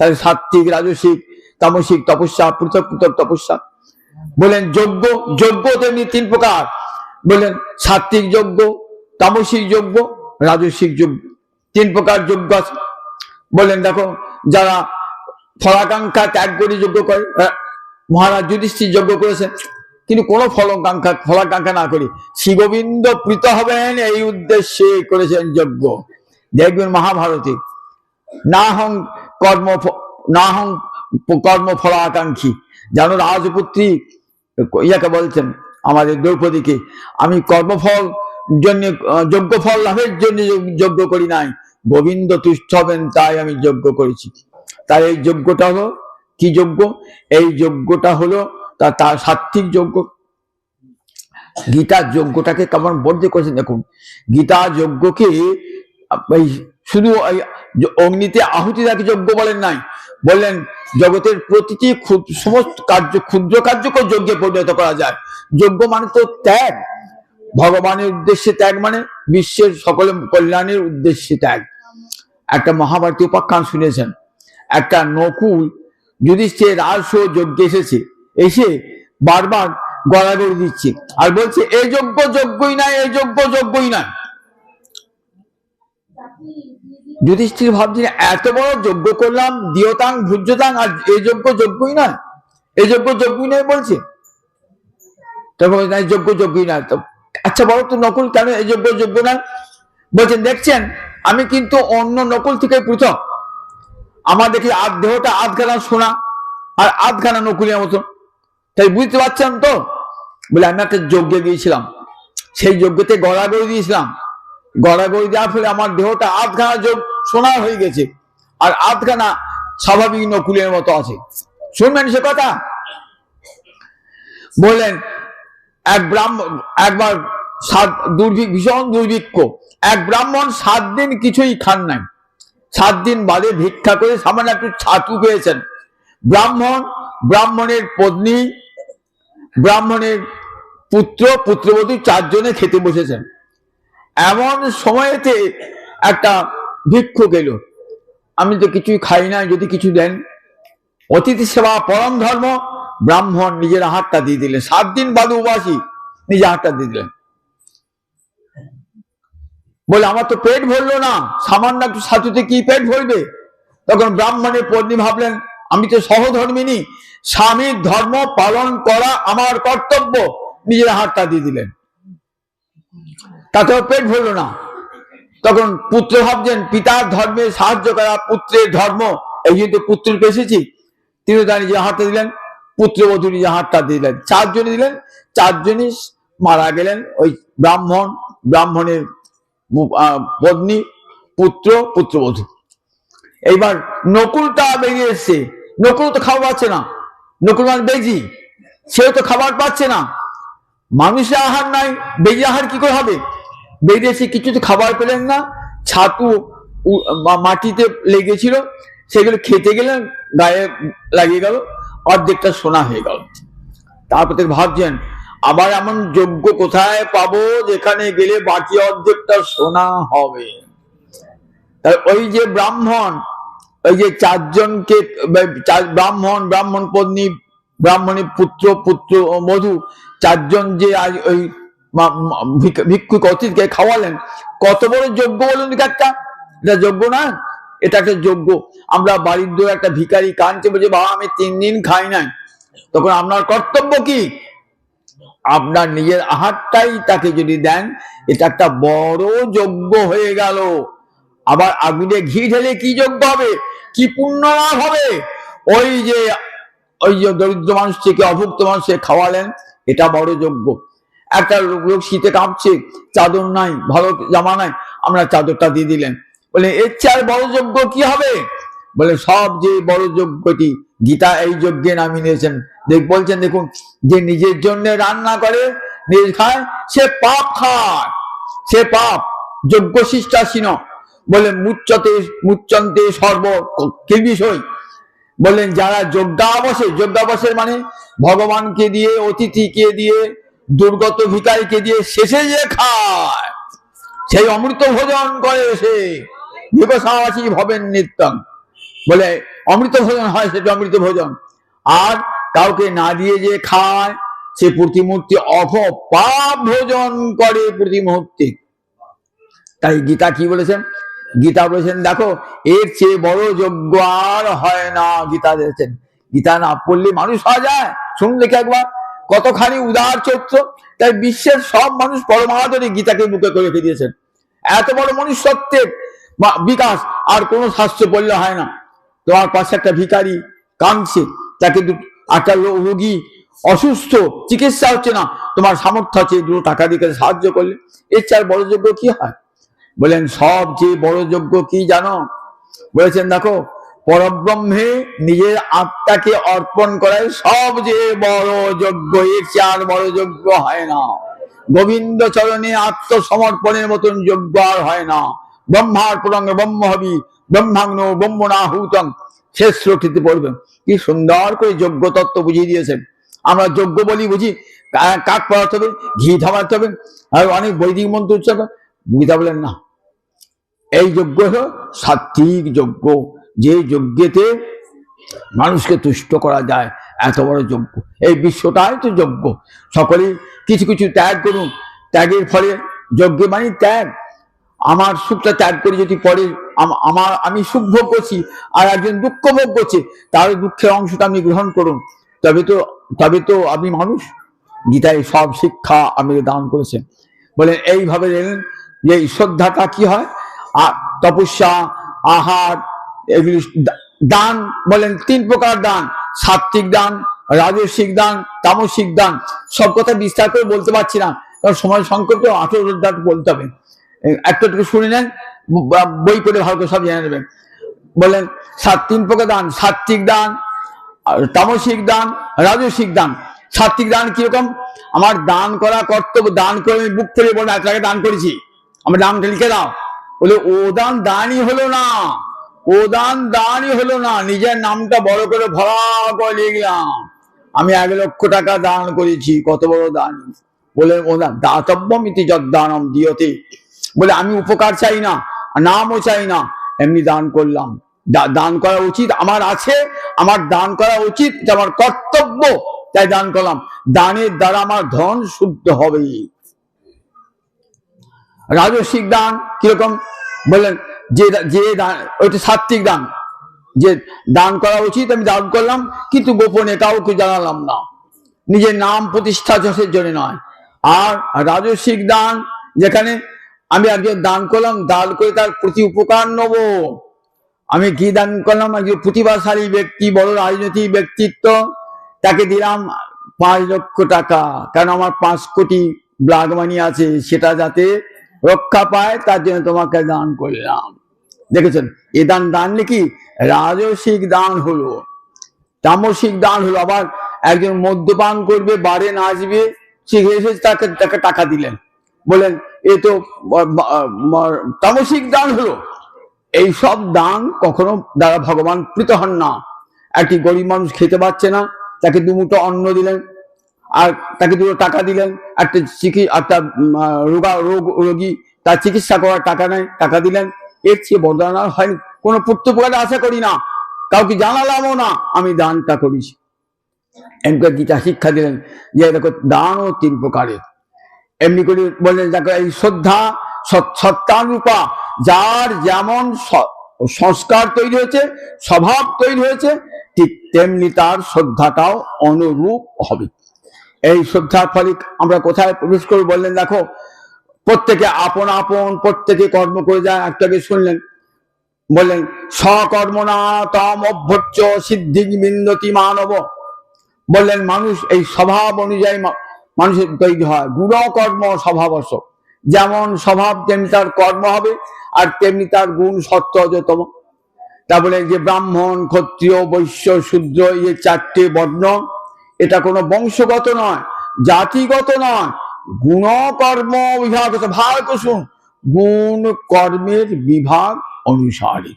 তাই সাত্বিক রাজসিক তামসিক তপস্যা, পৃথক পৃথক তপস্যা। বলেন যজ্ঞ, যজ্ঞ তেমনি তিন প্রকার। বলেন সাত্বিক যজ্ঞ, তামসিক যজ্ঞ, রাজসিক যজ্ঞ, তিন প্রকার যজ্ঞ আছে। বললেন দেখো, যারা ফলাকাঙ্ক্ষা ত্যাগ করে যজ্ঞ করে, মহারাজ যুধিষ্ঠির যজ্ঞ করেছেন, তিনি কোনো ফলাকাঙ্ক্ষা না করে শ্রী গোবিন্দ প্রীত হবেন এই উদ্দেশ্যে করেছেন যজ্ঞ। দেখবেন মহাভারতে, নাহং কর্ম ফলাকাঙ্ক্ষী, যেন রাজপুত্রী ইয়াকে বলছেন আমাদের দ্রৌপদীকে, আমি কর্মফল জন্য, যোগ্য ফল লাভের জন্য যজ্ঞ করি নাই, গোবিন্দ তুষ্ট হবেন তাই আমি যজ্ঞ করেছি। তাই এই যজ্ঞটা হলো কি যজ্ঞ? এই যজ্ঞটা হলো তার সাত্বিক যজ্ঞ। গীতার যজ্ঞটাকে কেমন বর্ধে করেছেন দেখুন। গীতা যজ্ঞকে শুধু অগ্নিতে আহুতি রাখি যজ্ঞ বলেন নাই, বললেন জগতের প্রতিটি সমস্ত কার্য, ক্ষুদ্র কার্যকে যজ্ঞে পরিণত করা যায়। যজ্ঞ মানে তো ত্যাগ, ভগবানের উদ্দেশ্যে ত্যাগ, মানে বিশ্বের সকলের কল্যাণের উদ্দেশ্যে ত্যাগ। একটা মহাভারতীয় উপাখ্যান শুনেছেন, একটা নকুল যুধিষ্ঠির রাজসূয় যজ্ঞে এসেছে, এসে বারবার গড়াগড়ি দিচ্ছে আর বলছে এই যজ্ঞ যজ্ঞই নাই, এই যজ্ঞ যজ্ঞই নাই। যুধিষ্ঠির ভাবছেন এত বড় যজ্ঞ করলাম, দিয়তাং ভুজ্যতাং, আর এই যজ্ঞ যজ্ঞই নয়, এই যজ্ঞ যজ্ঞই নয় বলছে। তখন যজ্ঞ যজ্ঞই নয়। তো আচ্ছা বলো তো নকুল, কেন এই যজ্ঞ যজ্ঞ নয়? বলছেন দেখছেন আমি কিন্তু অন্য নকুল থেকে পৃথক, আমার দেখি দেহটা আধখানা সোনা আর আধখানা নকুলের মতো, তাই বুঝতে পারছেন তো? বলে আমি একটা যজ্ঞে গিয়েছিলাম, সেই যজ্ঞতে গড়াগড়ি দিয়েছিলাম, গড়াগড়ি দেওয়ার ফলে আমার দেহটা আধখানা সোনা হয়ে গেছে আর আধখানা স্বাভাবিক নকুলের মতো আছে। শুনবেন সে কথা? বললেন এক ব্রাহ্মণ একবার ভীষণ দুর্ভিক্ষ, এক ব্রাহ্মণ 7 দিন কিছুই খান নাই, 7 দিন বাদে ভিক্ষা করে সামান্য একটু ছাতু পেয়েছেন। ব্রাহ্মণের পত্নী, ব্রাহ্মণের পুত্র, পুত্রবধূ 4 জনে খেতে বসেছেন। এমন সময়তে একটা ভিক্ষুক এলো, আমি তো কিছুই খাই না, যদি কিছু দেন। অতিথি সেবা পরম ধর্ম, ব্রাহ্মণ নিজের হাতটা দিয়ে দিলেন। 7 দিন বাদে উপাসী, নিজে হাতটা দিয়ে দিলেন। বলে আমার তো পেট ভরলো না, সামান্য একটু ছাতুতে কি পেট ভরবে? তখন ব্রাহ্মণের পত্নী ভাবলেন আমি তো সহধর্মিনী, স্বামীর ধর্ম পালন করা আমার কর্তব্য, নিজের হাতটা দিয়ে দিলেন, তাতেও পেট ভরলো না। তখন পুত্র ভাবছেন পিতার ধর্মে সাহায্য করা পুত্রের ধর্ম, এই জন্য পুত্রের পেয়েছি, তিনি তার নিজের হাতটা দিলেন, পুত্রবধূ নিজের হাতটা দিলেন, 4 জনে দিলেন, 4 জনই মারা গেলেন। ওই ব্রাহ্মণের পত্নী, পুত্র, পুত্রবধূ। এইবার নকুলটা বেরিয়ে এসছে, নকুল তো খাবার পাচ্ছে না, নকুল মানে বেজি, সেও তো খাবার পাচ্ছে না। মানুষের আহার নাই, বেরিয়ে আহার কি করে হবে? বেরিয়ে এসে কিছু তো খাবার পেলেন না, ছাতু মাটিতে লেগেছিল, সেগুলো খেতে গেলেন, গায়ে লাগিয়ে গেল, অর্ধেকটা সোনা হয়ে গেল। তারপর থেকে ভাবছেন আবার এমন যোগ্য কোথায় পাবো যেখানে গেলে বাকি অর্ধেকটা সোনা হবে। ওই যে ব্রাহ্মণ, ওই যে চারজনকে, ব্রাহ্মণ পত্নী, ব্রাহ্মণী পুত্র, পুত্র মধু, চারজন যে আজ ওই ভিক্ষুক অতিথিকে খাওয়ালেন, কত বড় যোগ্য বলুন একটা? এটা যোগ্য না? এটা একটা যোগ্য। আমরা বাড়ির দূরে একটা ভিখারি কাঁদছে, বলছে বাবা আমি 3 দিন খাই নাই, তখন আপনার কর্তব্য কি? আপনার নিজের আহারটাই তাকে যদি দেন, এটা একটা বড় যজ্ঞ হয়ে গেল। আবার আগুনে ঘি ঢেলে কি যজ্ঞ হবে, কি পুণ্য লাভ হবে? ওই যে দরিদ্র মানুষটিকে, অভুক্ত মানুষকে খাওয়ালেন, এটা বড় যজ্ঞ। একটা লোক শীতে কাঁপছে, চাদর নাই, ভালো জামা নাই, আমরা চাদরটা দিয়ে দিলেন, বলে এর চেয়ে বড় যজ্ঞ কি হবে? বলে সব যে বড় যজ্ঞটি গীতা এই যজ্ঞে নামিয়ে নিয়েছেন। বলছেন দেখুন, যে নিজের জন্য রান্না করে নিজে খায়, সে পাপ খায়, সে পাপ। যজ্ঞ শিষ্টাসীন বলে মুচ্চন্তে সর্ব কিলবিষয়। বললেন যারা যজ্ঞাবসের মানে ভগবানকে দিয়ে, অতিথিকে দিয়ে, দুর্গত ভিখারিকে দিয়ে শেষে যে খায়, সেই অমৃত ভোজন করে, সে বিকশাবাসী ভবেন নিত্যম। বলে অমৃত ভোজন হয়, সেটা অমৃত ভোজন। আর কাউকে না দিয়ে যে খায়, সে প্রতিমূর্তি পাপ ভোজন করে প্রতি মুহূর্তে। তাই গীতা কি বলেছেন? গীতা বলেছেন দেখো, এর চেয়ে বড় যজ্ঞ আর হয় না। গীতা দিয়েছেন, গীতা না পড়লে মানুষ হওয়া যায়? শুন দেখে একবার, কতখানি উদার চরিত্র। তাই বিশ্বের সব মানুষ পরমাদরে গীতাকে বুকে করে রেখে দিয়েছেন। এত বড় মনুষ্যত্বের বিকাশ আর কোন শাস্ত্র পড়লে হয় না। তোমার পাশে একটা ভিখারি কাঁদছে, তাকে একটা রোগী অসুস্থ, চিকিৎসা হচ্ছে না, তোমার সামর্থ্য আছে 2 টাকা দিয়ে সাহায্য করলে, এর চেয়ে বড় যজ্ঞ কি হয়? বলেন সব যে বড় যজ্ঞ কি জানো? বলেছেন দেখো, পরব্রহ্মে নিজের আত্মাকে অর্পণ করাই সব যে বড় যজ্ঞ, এর চেয়ে বড় যজ্ঞ হয় না। গোবিন্দ চরণে আত্মসমর্পণের মতন যজ্ঞ আর হয় না। ব্রহ্মার পুরঙ্গ ব্রহ্ম হবি, ব্রহ্মাগ্ন ব্রহ্মণাহুতং, শেষ শ্লোকটিতে পড়বেন। কি সুন্দর করে যজ্ঞ তত্ত্ব বুঝিয়ে দিয়েছেন। আমরা যজ্ঞ বলি বুঝি কাক পড়াতে হবে, ঘি ধামাতে হবে, আর অনেক বৈদিক মন্ত্র উচ্চারণ। গীতা বলেন না, এই যজ্ঞ হলো সাত্বিক যজ্ঞ, যে যজ্ঞেতে মানুষকে তুষ্ট করা যায়, এত বড় যজ্ঞ। এই বিশ্বটাই তো যজ্ঞ। সকলেই কিছু কিছু ত্যাগ করুন, ত্যাগের ফলে যজ্ঞ মানে ত্যাগ। আমার সুখটা ত্যাগ করে যদি পরে আমি সুখ ভোগ করছি আর একজন দুঃখ ভোগ করছে, তার দুঃখের অংশটা আপনি গ্রহণ করুন, তবে তো আপনি মানুষ। গীতায় সব শিক্ষা আমি দান করেছেন। বলেন এইভাবে দেখলেন যে শ্রদ্ধাটা কি হয়, তপস্যা, আহার, এগুলি দান। বলেন 3 প্রকার দান, সাত্বিক দান, রাজসিক দান, তামসিক দান। সব কথা বিস্তার করে বলতে পারছি না, কারণ সময় সংকটে 18 বলতে হবে। একটু শুনে নেন, বই পড়ে ভালো করে সব জেনে নেবেন। বলেন 3 প্রকার দান, সাত্বিক দান, তামসিক দান, রাজসিক দান। সাত্বিক দান কিরকম? আমার দান করা কর্তব্য, দান করে আমি বুক করে বলবো 1 টাকা দান করেছি, আমার নামটা লিখে দাও। বলে ও দান দানই হলো না, ও দান দানই হলো না, নিজের নামটা বড় করে ভরা করে লিখলাম, আমি 1 লক্ষ টাকা দান করেছি, কত বড় দান। বলে ও দান দাতব্যম ইতি যদ্দানম দিয়তে। বলে আমি উপকার চাই না, নামও চাই না, এমনি দান করলাম। দান করা উচিত আমার আছে, আমার দান করা উচিত, এটা আমার কর্তব্য, তাই দান করলাম। দানের দ্বারা আমার ধন শুদ্ধ হবে। রাজসিক দান কিরকম? বললেন যে দান, ওইটা সাত্বিক দান, যে দান করা উচিত আমি দান করলাম, কিন্তু গোপনে কাউকে জানালাম না, নিজের নাম প্রতিষ্ঠা যশের জন্য নয়। আর রাজসিক দান, যেখানে আমি একজন দান করলাম, দান করে তার প্রতি উপকার নেব। আমি কি দান করলাম? একজন প্রতিভাশালী ব্যক্তি, বড় রাজনৈতিক ব্যক্তিত্ব, তাকে দিলাম 5 লক্ষ টাকা, কারণ আমার 5 কোটি ব্ল্যাক মানি আছে, সেটা যাতে রক্ষা পায় তার জন্য তোমাকে দান করলাম। দেখেছেন, এ দান নাকি রাজসিক দান হলো। তামসিক দান হলো আবার একজন মদ্যপান করবে, বারে নাচবে, শিখে এসে তাকে তাকে টাকা দিলেন, বললেন এ তো তামসিক দান হলো। এই সব দান কখনো দ্বারা ভগবান প্রীত হন না। একটি গরিব মানুষ খেতে পাচ্ছে না, তাকে দুমুঠো অন্ন দিলেন, আর তাকে দুটো টাকা দিলেন। একটা রোগী তার চিকিৎসা করার টাকা নেই, টাকা দিলেন। এর চেয়ে বরদান আর হয়নি। কোনো প্রত্যুপকারে আশা করি না, কাউকে জানালামও না আমি দানটা করেছি। এমনি গীতা শিক্ষা দিলেন যে দেখো দানও 3 প্রকারের। এমনি করে বললেন দেখো এই শ্রদ্ধা সত্তানুরূপা, যার যেমন সংস্কার তৈরি হয়েছে, স্বভাব তৈরি হয়েছে, ঠিক তেমনি তার শ্রদ্ধাটাও অনুরূপ হবে। এই শ্রদ্ধার ফলে আমরা কোথায় প্রবেশ করব বললেন দেখো প্রত্যেকে আপন আপন প্রত্যেকে কর্ম করে যায়। একটাকে শুনলেন, বললেন সকর্মণা তম অভ্যর্চ সিদ্ধি বিন্দতি মানব। বললেন মানুষ এই স্বভাব অনুযায়ী মানুষের তৈরি হয়, গুণকর্ম স্বভাবশ। যেমন স্বভাব তেমনি তার কর্ম হবে, আর তেমনি তার গুণ সত্য রজতম। তা বলে যে ব্রাহ্মণ ক্ষত্রিয় বৈশ্য শূদ্র এই 4টে বর্ণ, এটা কোনো বংশগত নয়, জাতিগত নয়, গুণকর্ম বিভাগ। ভাগ শুন, গুণ কর্মের বিভাগ অনুসারে,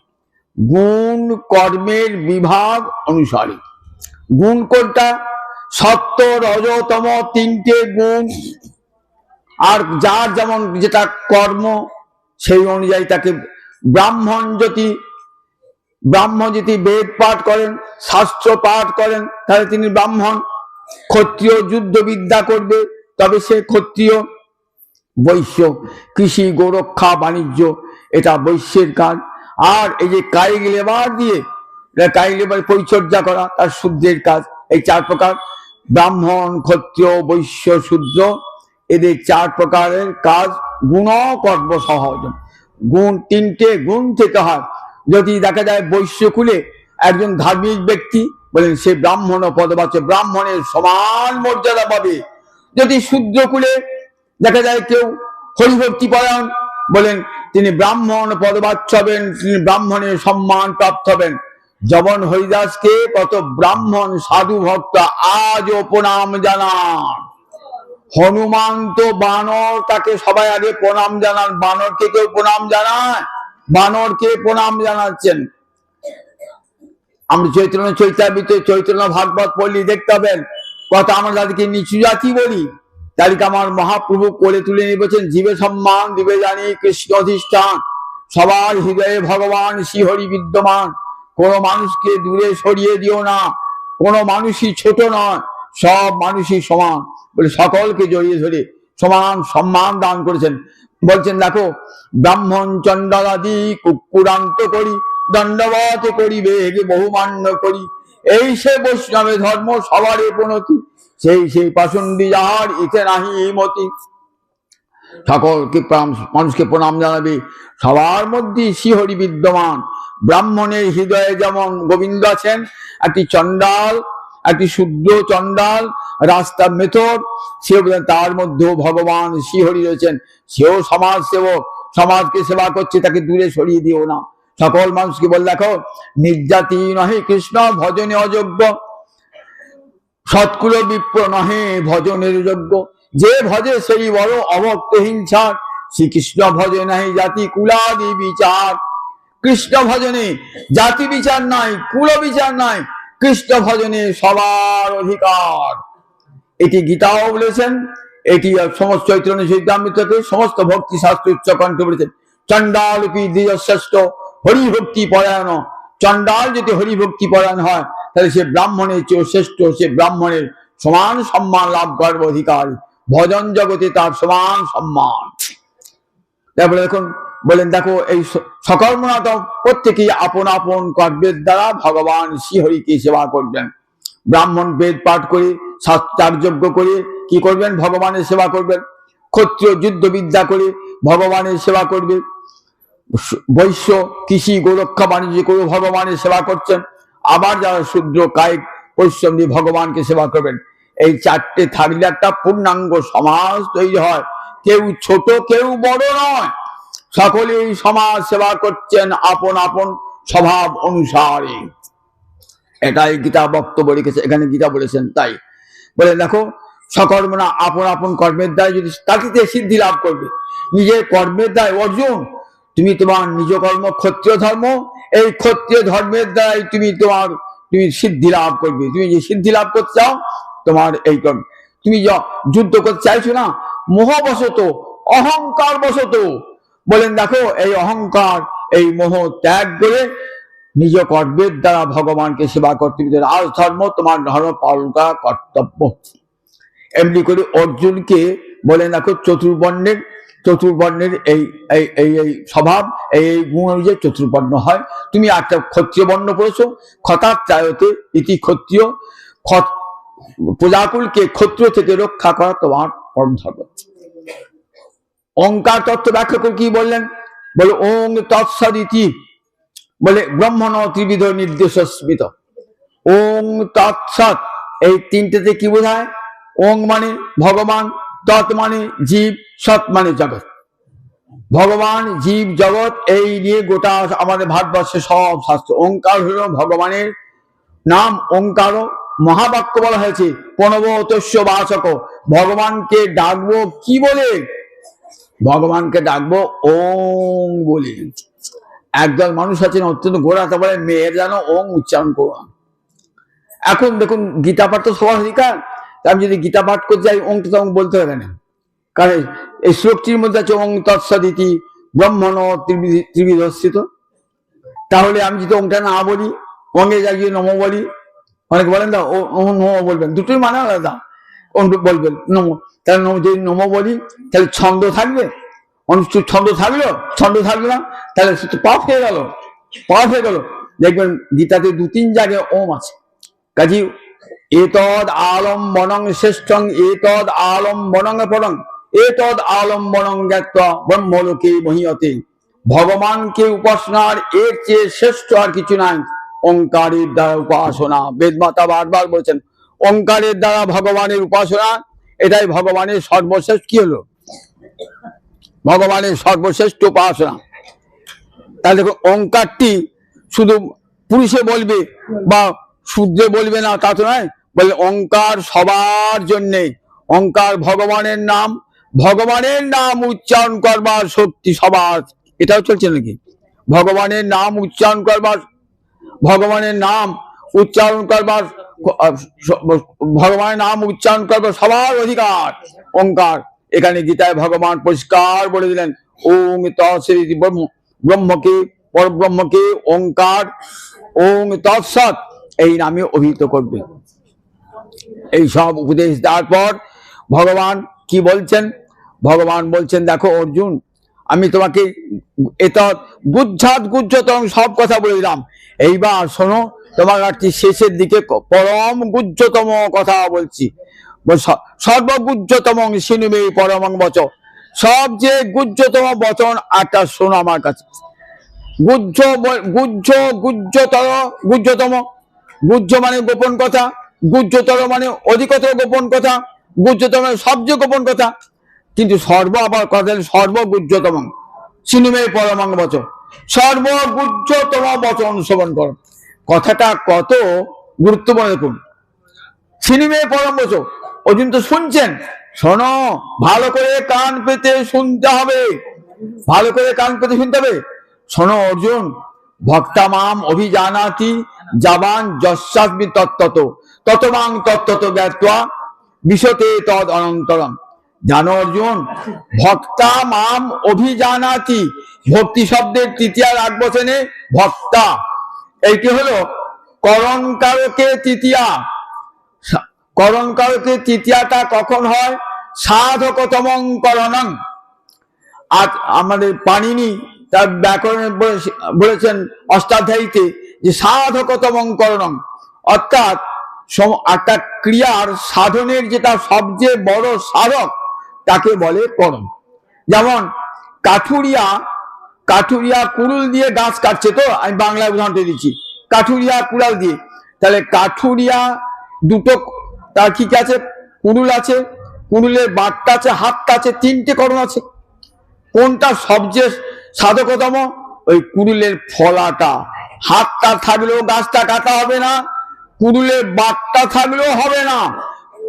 গুণ কর্মের বিভাগ অনুসারে। গুণ কোনটা? সত্য রজতম 3টে গুণ। আর যার যেমন যেটা কর্ম সেই অনুযায়ী তাকে ব্রাহ্মণ যদি বেদ পাঠ করেন, শাস্ত্র পাঠ করেন, তাহলে তিনি ব্রাহ্মণ। ক্ষত্রিয় যুদ্ধবিদ্যা করবে, তবে সে ক্ষত্রিয়। বৈশ্য কৃষি গোরক্ষা বাণিজ্য, এটা বৈশ্যের কাজ। আর এই যে কায়িক লেবার দিয়ে কায়িক লেবার পরিচর্যা করা, তার শূদ্রের কাজ। এই 4 প্রকার, ব্রাহ্মণ ক্ষত্রিয় বৈশ্য শূদ্র, এদের 4 প্রকারের কাজ গুণকর্ম সহজ। গুণ 3টে গুণ থেকে হয়। যদি দেখা যায় বৈশ্যকুলে একজন ধার্মিক ব্যক্তি, বলেন সে ব্রাহ্মণ পদবাচ্য, ব্রাহ্মণের সমান মর্যাদা পাবে। যদি শূদ্রকুলে দেখা যায় কেউ হরিভক্তি পরায়ণ, বলেন তিনি ব্রাহ্মণ পদবাচ্য হবেন, তিনি ব্রাহ্মণের সম্মান প্রাপ্ত হবেন। জবন হরিদাসকে কত ব্রাহ্মণ সাধু ভক্ত আজও প্রণাম জানান। হনুমান তো বানর, তাকে সবাই আগে প্রণাম জানান। বানরকে কেউ প্রণাম জানায়? বানরকে প্রণাম জানাচ্ছেন। আমরা চৈতন্য ভাগবত পড়লি দেখতে পাবেন কত আমরা যাদেরকে নিচু জাতি বলি, তাদেরকে আমার মহাপ্রভু কোলে তুলে নিয়ে বলছেন জীবে সম্মান দিবে জানি কৃষ্ণ অধিষ্ঠান, সবার হৃদয়ে ভগবান শ্রীহরি বিদ্যমান। কোনো মানুষকে দূরে সরিয়ে দিও না, কোনো মানুষই ছোট নয়, সব মানুষই সমান বলে সকলকে জড়িয়ে ধরে সমান সম্মান দান করেছেন। বলছেন দেখো ব্রাহ্মণ চণ্ডালাদি কুকুরান্ত করি, দণ্ডবত করিবে বহুমান্য করি, এই সে বৈষ্ণবে ধর্ম সবারই প্রণতি, সেই পাষণ্ডী যাহার ইতে নাহি মতি। সকলকে মানুষকে প্রণাম জানাবে, সবার মধ্যে শ্রীহরি বিদ্যমান। ব্রাহ্মণের হৃদয়ে যেমন গোবিন্দ আছেন, একটি চণ্ডাল, একটি শুদ্ধ চণ্ডাল রাস্তা মেথর, সে তার মধ্যেও ভগবান শ্রীহরি রয়েছেন। সেও সমাজ সেবক, সমাজকে সেবা করছে, তাকে দূরে সরিয়ে দিও না। সকল মানুষকে বল দেখো নির্যাতি নহে কৃষ্ণ ভজনে অযোগ্য, সৎকুল বিপ্র নহে ভজনের যোগ্য, যে ভজে সেই বড় অভক্ত হিংসার, শ্রীকৃষ্ণ ভজে নাহি জাতি কুলাদি বিচার। কৃষ্ণ ভজনে জাতি বিচার নাই, কুল বিচার নাই, কৃষ্ণ ভজনে সবার অধিকার। এটি গীতাও বলেছেন, এটি সমস্ত চৈতন্য চরিতামৃতকে সমস্ত ভক্তি শাস্ত্র উচ্চকণ্ঠ বলেছেন। চণ্ডালপি দ্বিজশ্রেষ্ঠ হরিভক্তি পরায়ণ। চণ্ডাল যদি হরিভক্তি পরায়ণ হয় তাহলে সে ব্রাহ্মণের চেয়ে শ্রেষ্ঠ, সে ব্রাহ্মণের সমান সম্মান লাভ করবে অধিকার। ভজন জগতে তার সমান সম্মান। তারপরে এখন বলেন দেখো এই সকর্মণা প্রত্যেকেই আপন আপন কর্মের দ্বারা ভগবান শ্রীহরিকে সেবা করবেন। ব্রাহ্মণ বেদ পাঠ করে চারযজ্ঞ করে কি করবেন? ভগবানের সেবা করবেন। ক্ষত্রিয় যুদ্ধবিদ্যা করে ভগবানের সেবা করবে। বৈশ্য কৃষি গোরক্ষা বাণিজ্য করে ভগবানের সেবা করছেন। আবার যারা শূদ্র কায়িক পরিশ্রম দিয়ে ভগবানকে সেবা করবেন। এই 4টে থাকলে একটা পূর্ণাঙ্গ সমাজ তৈরি হয়। কেউ ছোট কেউ বড় নয়, সকলেই সমাজ সেবা করছেন আপন আপন স্বভাব অনুসারে। এটাই গীতা বক্তব্য রেখেছে, এখানে গীতা বলেছেন। তাই বলে দেখো সকর্মণা আপন আপন কর্মের দ্বারা যদি তাকে সিদ্ধি লাভ করবে। নিজের কর্মের দ্বারা অর্জুন তুমি তোমার নিজ কর্ম ক্ষত্রিয় ধর্ম, এই ক্ষত্রিয় ধর্মের দ্বারাই তুমি সিদ্ধি লাভ করবে। তুমি যে সিদ্ধি লাভ করতে চাও তোমার এই কর্ম, তুমি যুদ্ধ করতে চাইছো না মোহবশত অহংকার বশত, বলেন দেখো এই অহংকার এই মোহ ত্যাগ করে নিজ কর্মের দ্বারা ভগবানকে সেবা করতে হবে। রাজধর্ম তোমার ধর্ম পালন করা কর্তব্য। এমনি করে অর্জুনকে বলেন দেখো চতুর্বর্ণের এই এই এই এই স্বভাব এই গুণ অনুযায়ী চতুর্বর্ণ হয়। তুমি একটা ক্ষত্রিয় বর্ণ পড়েছো, ক্ষতাত্রায়তে ইতি ক্ষত্রিয়, প্রজাকুলকে ক্ষত্রিয় থেকে রক্ষা করা তোমার পরম ধর্ম। ওঙ্কার তত্ত্ব ব্যাখ্যা করে কি বললেন, বলে ওং তৎসদিতি, বলে ব্রহ্মণ ত্রিবিধ নির্দেশ স্মৃত। ওং তৎসৎ এই তিনটেতে কি বোঝায়? ওং মানে ভগবান, তৎ মানে জীব, সৎ মানে জগৎ। ভগবান জীব জগৎ এই নিয়ে গোটা আমাদের ভারতবর্ষে সব শাস্ত্র। ওঙ্কার হল ভগবানের নাম। ওঙ্কার মহাবাক্য বলা হয়েছে, প্রণবতস্য বাচক। ভগবানকে ডাকবো কি বলে? ভগবানকে ডাকবো ওং বলে। একদল মানুষ আছেন অত্যন্ত গোড়াতে বলে মেয়ের যেন ওং উচ্চারণ করো। এখন দেখুন গীতা পাঠ তো সবার অধিকার, আমি যদি গীতা পাঠ করতে যাই ওংটা তো বলতে হবে না, কারণ এই শ্লোকটির মধ্যে আছে ওং তৎসদিতি ব্রহ্মণ ত্রিবিধস্থিত। তাহলে আমি যদি ওংটা না বলি, ওঙ্গে যাই নমো বলি, অনেকে বলেন না ও নমো বলবেন, দুটোই মানে আলাদা। ওং বলবেন নমো, তাহলে যদি নমো বলি তাহলে ছন্দ থাকবে, ছন্দ থাকলো, ছন্দ থাকলো না, তাহলে পাপ হয়ে গেল, পাপ হয়ে গেল। দেখবেন গীতাতে 2-3 জায়গায় ওম আছে। কাজী এতদ আলম্বনং শ্রেষ্ঠং এতদ আলম্বনং পরং এতদ আলম্বনং জ্ঞাত্বা ব্রহ্মলোকে মহীয়তে। ভগবানকে উপাসনার এর চেয়ে শ্রেষ্ঠ আর কিছু নাই ওঙ্কারের দ্বারা উপাসনা। বেদমাতা বারবার বলছেন ওঙ্কারের দ্বারা ভগবানের উপাসনা, এটাই ভগবানের সর্বশ্রেষ্ঠ কি হলো, ভগবানের সর্বশ্রেষ্ঠ উপাসনা। তাহলে দেখুন ওঙ্কারটি শুধু পুরুষে বলবে বা শূদ্রে বলবে না তা তো নয়, বলে ওঙ্কার সবার জন্যে। ওঙ্কার ভগবানের নাম, ভগবানের নাম উচ্চারণ করবার শক্তি সবার। এটাও চলছে নাকি? ভগবানের নাম উচ্চারণ করবার, ভগবানের নাম উচ্চারণ করবার, ভগবানের নাম উচ্চারণ করবার সবার অধিকার ওঙ্কার। এখানে গীতায় ভগবান পরিষ্কার বলে দিলেন ওং তৎসদিতি ব্রহ্মকে, পরব্রহ্মকে ওঙ্কার ওং তৎসৎ এই নামে অভিহিত করবে। এই সব উপদেশ দেওয়ার পর ভগবান কি বলছেন? ভগবান বলছেন দেখো অর্জুন, আমি তোমাকে এটা গুজ্জতম সব কথা বলে দিলাম, এইবার শোনো তোমার শেষের দিকে পরম গুজ্জতম কথা বলছি। সর্বগুজ্জতম সিনুমে পরমং বচ, সবচেয়ে গুজ্জতম বচন একটা শোনো আমার কাছে। গুজ্জতম, গুজ্জ মানে গোপন কথা, গুজ্জতর মানে অধিকতর গোপন কথা, গুজ্জতম মানে সবচেয়ে গোপন কথা। কিন্তু আবার কথা সর্বগুজ্জতম সিনুমে পরমং বচ, সর্বগুজ্জতম বচন শ্রবণ কর। কথাটা কত গুরুত্বপূর্ণ দেখুন। সিনুমে পরম বচ, অর্জুন তো শুনছেন, শোনো ভালো করে কান পেতে শুনতে হবে, ভালো করে কান পেতে শুনতে হবে। শোনো অর্জুন, ভক্তা মাম অভিজানাতি জাবান যস্যাস্মি তত্ত্বত ততমাং তত্ত্বত জ্ঞাত্বা বিশতে তদ অনন্তরম। জানো অর্জুন, ভক্তা মাম অভিজানাতি, ভক্তি শব্দের তৃতীয়া রাগ বচনে ভক্তা, এইটি হলো করণকারকে তৃতীয়া। করণকারকে তৃতীয়াটা কখন হয়? সাধকতমং করণং। আর আমাদের পাণিনি তার ব্যাকরণে বলেছেন অষ্টাধ্যায়ীতে যে সাধকতমং করণং, অর্থাৎ একটা ক্রিয়ার সাধনের যেটা সবচেয়ে বড় সাধক তাকে বলে করণ। যেমন কাঠুরিয়া কুড়ুল দিয়ে গাছ কাটছে, তো আমি বাংলায় উদাহরণটা দিচ্ছি, কাঠুরিয়া কুড়াল দিয়ে। তাহলে কাঠুরিয়া দুটো তার কি আছে, কুড়ুল আছে, কুড়ুলের বাটটা আছে, হাতটা আছে, 3টে করণ আছে। কোনটা সবচেয়ে সাধকতম? ওই কুড়ুলের ফলাটা। হাতটা থাকলেও গাছটা কাটা হবে না, কুড়ুলের বাটটা থাকলেও হবে না,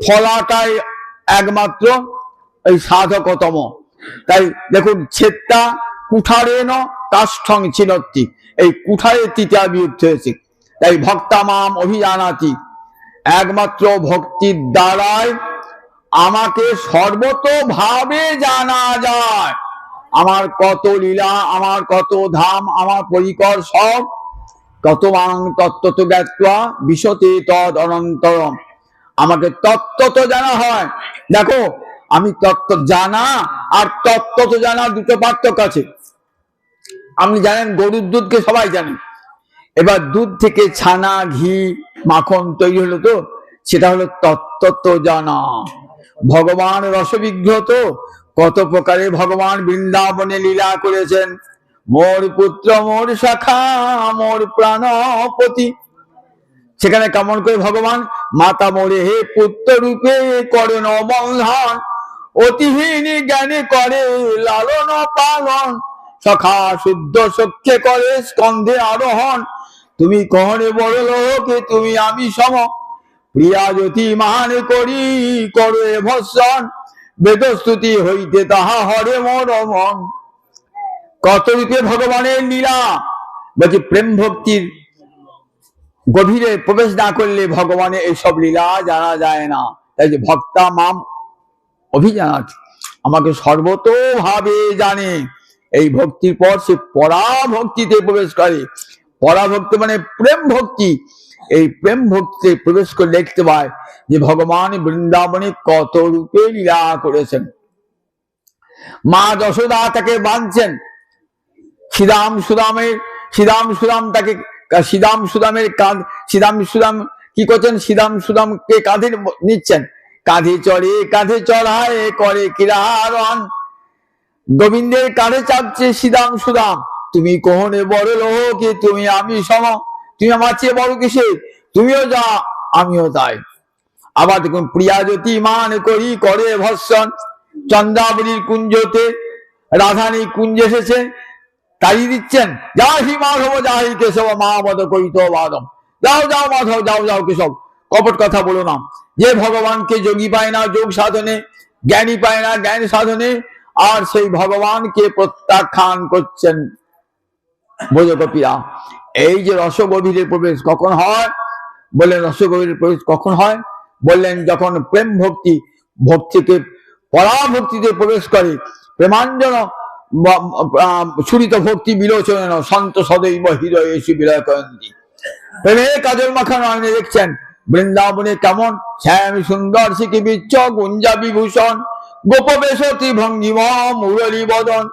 ফলাটাই একমাত্র এই সাধকতম। তাই দেখুন ছেত্তা কুঠারেন কাষ্ঠং ছিনত্তি, এই কুঠারের তৃতীয়া বিভক্তি হয়েছে। তাই ভক্তামাম অভিজানাতি, একমাত্র ভক্তির দ্বারাই আমাকে সর্বতোভাবে জানা যায়। আমার কত লীলা, আমার কত ধাম, আমার পরিকর সব ততমাং তত্ত্বত জ্ঞাত্বা বিশতে তদ অনন্তরম, আমাকে তত্ত্বত জানা হয়। দেখো আমি তত্ত্ব জানা আর তত্ত্বত জানা দুটো পার্থক্য আছে। আপনি জানেন গরুর দুধকে সবাই জানেন, এবার দুধ থেকে ছানা ঘি মাখন তৈরি হলো, তো সেটা হলো তত্ত্বত জানা। ভগবান রসবিগ্রহ, তো কত প্রকারে ভগবান বৃন্দাবনে লীলা করেছেন। মোর পুত্র মোর শাখা মোর প্রাণপতি, সেখানে কেমন করে ভগবান মাতা মোরে হে পুত্র রূপে করেন বন্ধন, অতিহীন জ্ঞানে করে লালন পালন, সখা শুদ্ধ সখ্যে করে স্কন্ধে আরোহণ, তুমি কহনে বড় লোকে তুমি আমি সম, প্রিয়া জ্যোতি মান করি করে ভৎসন, বেদস্তুতি হইতে তাহা হরে মোর মন। কত রূপে ভগবানের লীলা। বলছি প্রেম ভক্তির গভীরে প্রবেশ না করলে ভগবানের এইসব লীলা জানা যায় না। তাই যে ভক্তা মাম অভিজানাত, আমাকে সর্বতোভাবে জানে। এই ভক্তির পর সে পরাভক্তিতে প্রবেশ করে। পরাভক্তি মানে প্রেম ভক্তি। এই প্রেম ভক্তিতে প্রবেশ করে দেখতে পায় যে ভগবান বৃন্দাবনে কত রূপে লীলা করেছেন। মা যশোদা তাকে বাঁধছেন, শ্রীরাম সুদাম তাকে শ্রীরাম কি করছেন, শ্রীরাম সুদামকে কাঁধে নিচ্ছেন, কাঁধে চড়ায় করে কিরারণ, গোবিন্দের কাঁধে চাপছে শ্রীরাম সুদাম। তুমি কোহনে বড় লোকে তুমি আমি সম, তুমি আমার চেয়ে বড় কিসে, তুমিও যা আমিও তাই। আবার দেখুন প্রিয়া জ্যোতি মান করি করে ভৎসন, চন্দ্রাবলীর কুঞ্জতে রাধানী কুঞ্জ এসেছে, তাড়িয়ে দিচ্ছেন, যাহি মাধব যাহি কেশব মা মদ কৈত বাদম, যাও যাও মাধব যাও যাও কেশব, কপট কথা বলো না। যে ভগবানকে যোগী পায় না যোগ সাধনে, জ্ঞানী পায় না জ্ঞান সাধনে, আর সেই ভগবানকে প্রত্যাখ্যান করছেন ব্রজগোপীরা। এই যে রসগভীরের প্রবেশ কখন হয় বললেন, রসগভীরের প্রবেশ কখন হয় বললেন, যখন প্রেম ভক্তিকে পরাভক্তিতে প্রবেশ করে। প্রেমাঞ্জন ছুরিত ভক্তি বিলোচন সন্ত সদৈব হৃদয় এসে বিলয় করেন্তি। প্রেমের কাজল মাখা নয়নে দেখছেন বৃন্দাবনে কেমন শ্যাম সুন্দর শিখি বিচ্ছ গুঞ্জা বিভূষণ, গোপবেশতি ভঙ্গিম মুরলী বদন।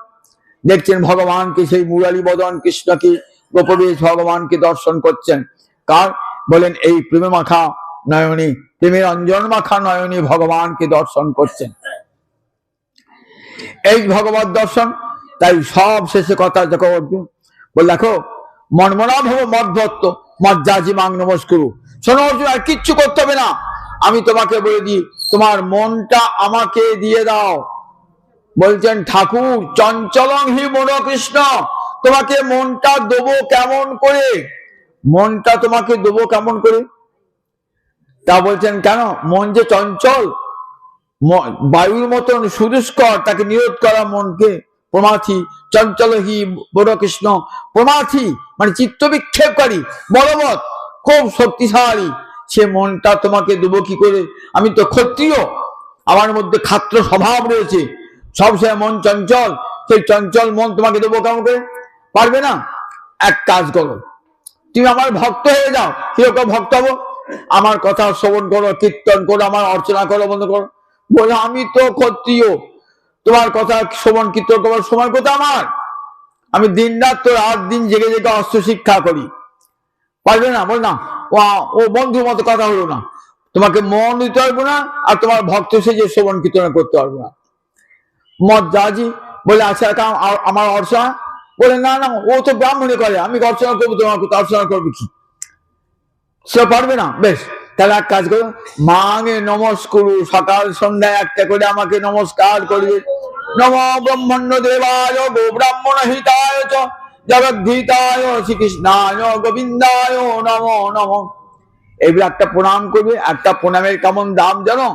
দেখছেন ভগবানকে, সেই মুরলী বদন কৃষ্ণকে গোপবেশ ভগবানকে দর্শন করছেন। কার বলেন, এই প্রেমে মাখা নয়নে, প্রেমের অঞ্জন মাখা নয়নে ভগবানকে দর্শন করছেন। এই ভগবত দর্শন। তাই সব শেষে কথা দেখো অর্জুন বল, দেখো মনমনা ভব মদভক্ত মজ্জাজি মাং নমস্কুরু। শোনো অর্জুন, আর কিচ্ছু করতে হবে না, আমি তোমাকে বলে দিই, তোমার মনটা আমাকে দিয়ে দাও। বলছেন ঠাকুর চঞ্চলং হি মন কৃষ্ণ, তোমাকে মনটা দেবো কেমন করে, মনটা তোমাকে দেবো কেমন করে। তা বলছেন কেন, মন যে চঞ্চল, বায়ুর মতন সুদুষ্কর, তাকে নিরোধ করা মনকে প্রমাথি, চঞ্চল হি বড় কৃষ্ণ, প্রমাথি মানে চিত্ত বিক্ষেপকারী, বলবৎ খুব শক্তিশালী, সে মনটা তোমাকে দেবো কি করে। আমি তো ক্ষত্রিয়, আমার মধ্যে খাত্র স্বভাব রয়েছে, সবসময় মন চঞ্চল, সেই চঞ্চল মন তোমাকে দেবো কেমন করে, পারবে না। এক কাজ করো, তুমি আমার ভক্ত হয়ে যাও। কিরকম ভক্ত হবো, আমার কথা শ্রবণ করো, কীর্তন করো, আমার অর্চনা করো, বন্ধ করো। বলে আমি তো ক্ষত্রিয়, তোমার কথা শ্রবণ কীর্তন করার সময় কোথায় আমার, আমি দিন রাত তো রাত দিন জেগে জেগে অস্ত্র শিক্ষা করি, পারবে না। বল না, ও বন্ধুর মতো কথা হলো না, তোমাকে মন দিতে পারবো না, আর তোমার ভক্ত সেজে শ্রবণ কীর্তন করতে পারবো না। মত জাজি বলে আচ্ছা আমার অর্চনা, বলে না না ও তো ব্রাহ্মণে করে, আমি অর্চনা করবো, তোমাকে অর্চনা করবো কি, সে পারবে না। বেশ, তাহলে এক কাজ করো, মাঙে নমস্কুরু, সকাল সন্ধ্যায় একটা করে আমাকে নমস্কার করবে। নম ব্রহ্মণ্য দেবায় গো ব্রাহ্মণ হিতায় চ জগদ্ধিতায় শ্রীকৃষ্ণায় গোবিন্দায় নম নম। এবার একটা প্রণাম করবে। একটা প্রণামের কেমন দাম জানো,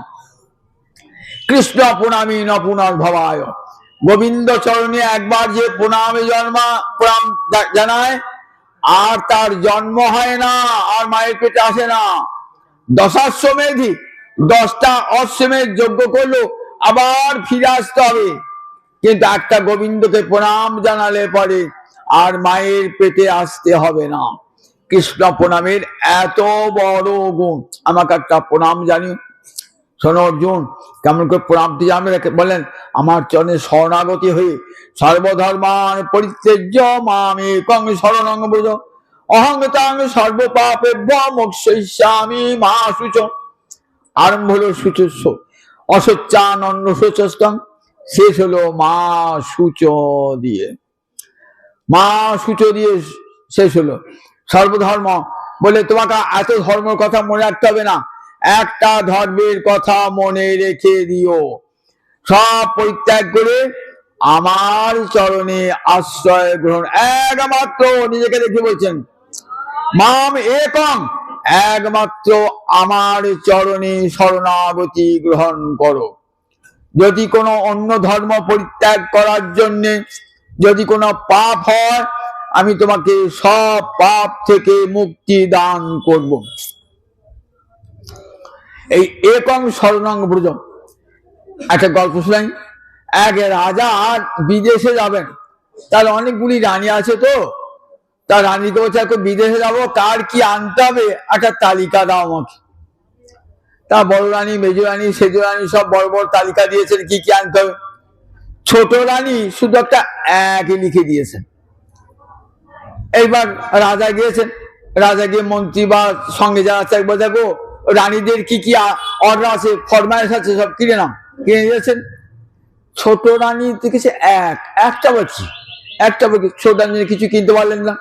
কৃষ্ণ প্রণামী ন পুনর্ভবায়। গোবিন্দ চরণে একবার যে প্রণামে প্রণাম জানায়, আর তার জন্ম হয় না, আর মায়ের পেটে আসে না। দশাশ্বমেধি 10টা অশ্বমেধ যজ্ঞ করলো, আবার ফিরে আসতে হবে, কিন্তু একটা গোবিন্দকে প্রণাম জানালে পরে আর মায়ের পেটে আসতে হবে না। কৃষ্ণ প্রণামের এত বড় গুণ। আমাকে একটা প্রণাম জানি। শোনো অর্জুন, কেমন করে প্রণামটি জানবে? বলেন, আমার চরণে শরণাগতি হয়ে সর্বধর্মান পরিত্যজ্য মামেকং শরণং ব্রজ, অহং তাং সর্বপাপেভ্যো মোক্ষয়িষ্যামি মা শুচ। আরম্ভ হলো শুচস্য অসচ্চানন্দ শুচস্তং, শেষ হলো মা শুচ দিয়ে। মা শুচ দিয়ে শেষ হলো। সর্বধর্ম বলে তোমাকে এত ধর্মের কথা মনে রাখতে হবে না, একটা ধর্মের কথা মনে রেখে দিও, সব পরিত্যাগ করে আমার চরণে আশ্রয় গ্রহণ। একমাত্র নিজেকে দেখে বলছেন, মাম একং, একমাত্র আমার চরণে শরণাগতি গ্রহণ করো। যদি কোনো অন্য ধর্ম পরিত্যাগ করার জন্যে যদি কোনো পাপ হয়, আমি তোমাকে সব পাপ থেকে মুক্তি দান করব। এই একং শরণং ব্রজ। একটা গল্প শুনাই। এক রাজা বিদেশে যাবেন, তার অনেকগুলি রানী আছে, তো তার রানীকে বলছে এখন বিদেশে যাবো, কার কি আনতে হবে একটা তালিকা দাও আমাকে। তা বড় রানী, মেজো রানী, সেজ রানী সব বড় বড় তালিকা দিয়েছেন কি কি আনতে হবে। ছোট রানী শুধু একটা এক লিখে দিয়েছেন। এইবার রাজা গিয়েছেন, রাজা গিয়ে মন্ত্রী বা সঙ্গে যারা আছে একবার দেখো রানীদের কি কি অর্ডার আছে, ফরমাইশ আছে, সব কিনে নাও। কিনে দিয়েছেন। ছোট রানী দেখেছে একটা বাকি, ছোট রানী কিছু কিনতে পারলেন না।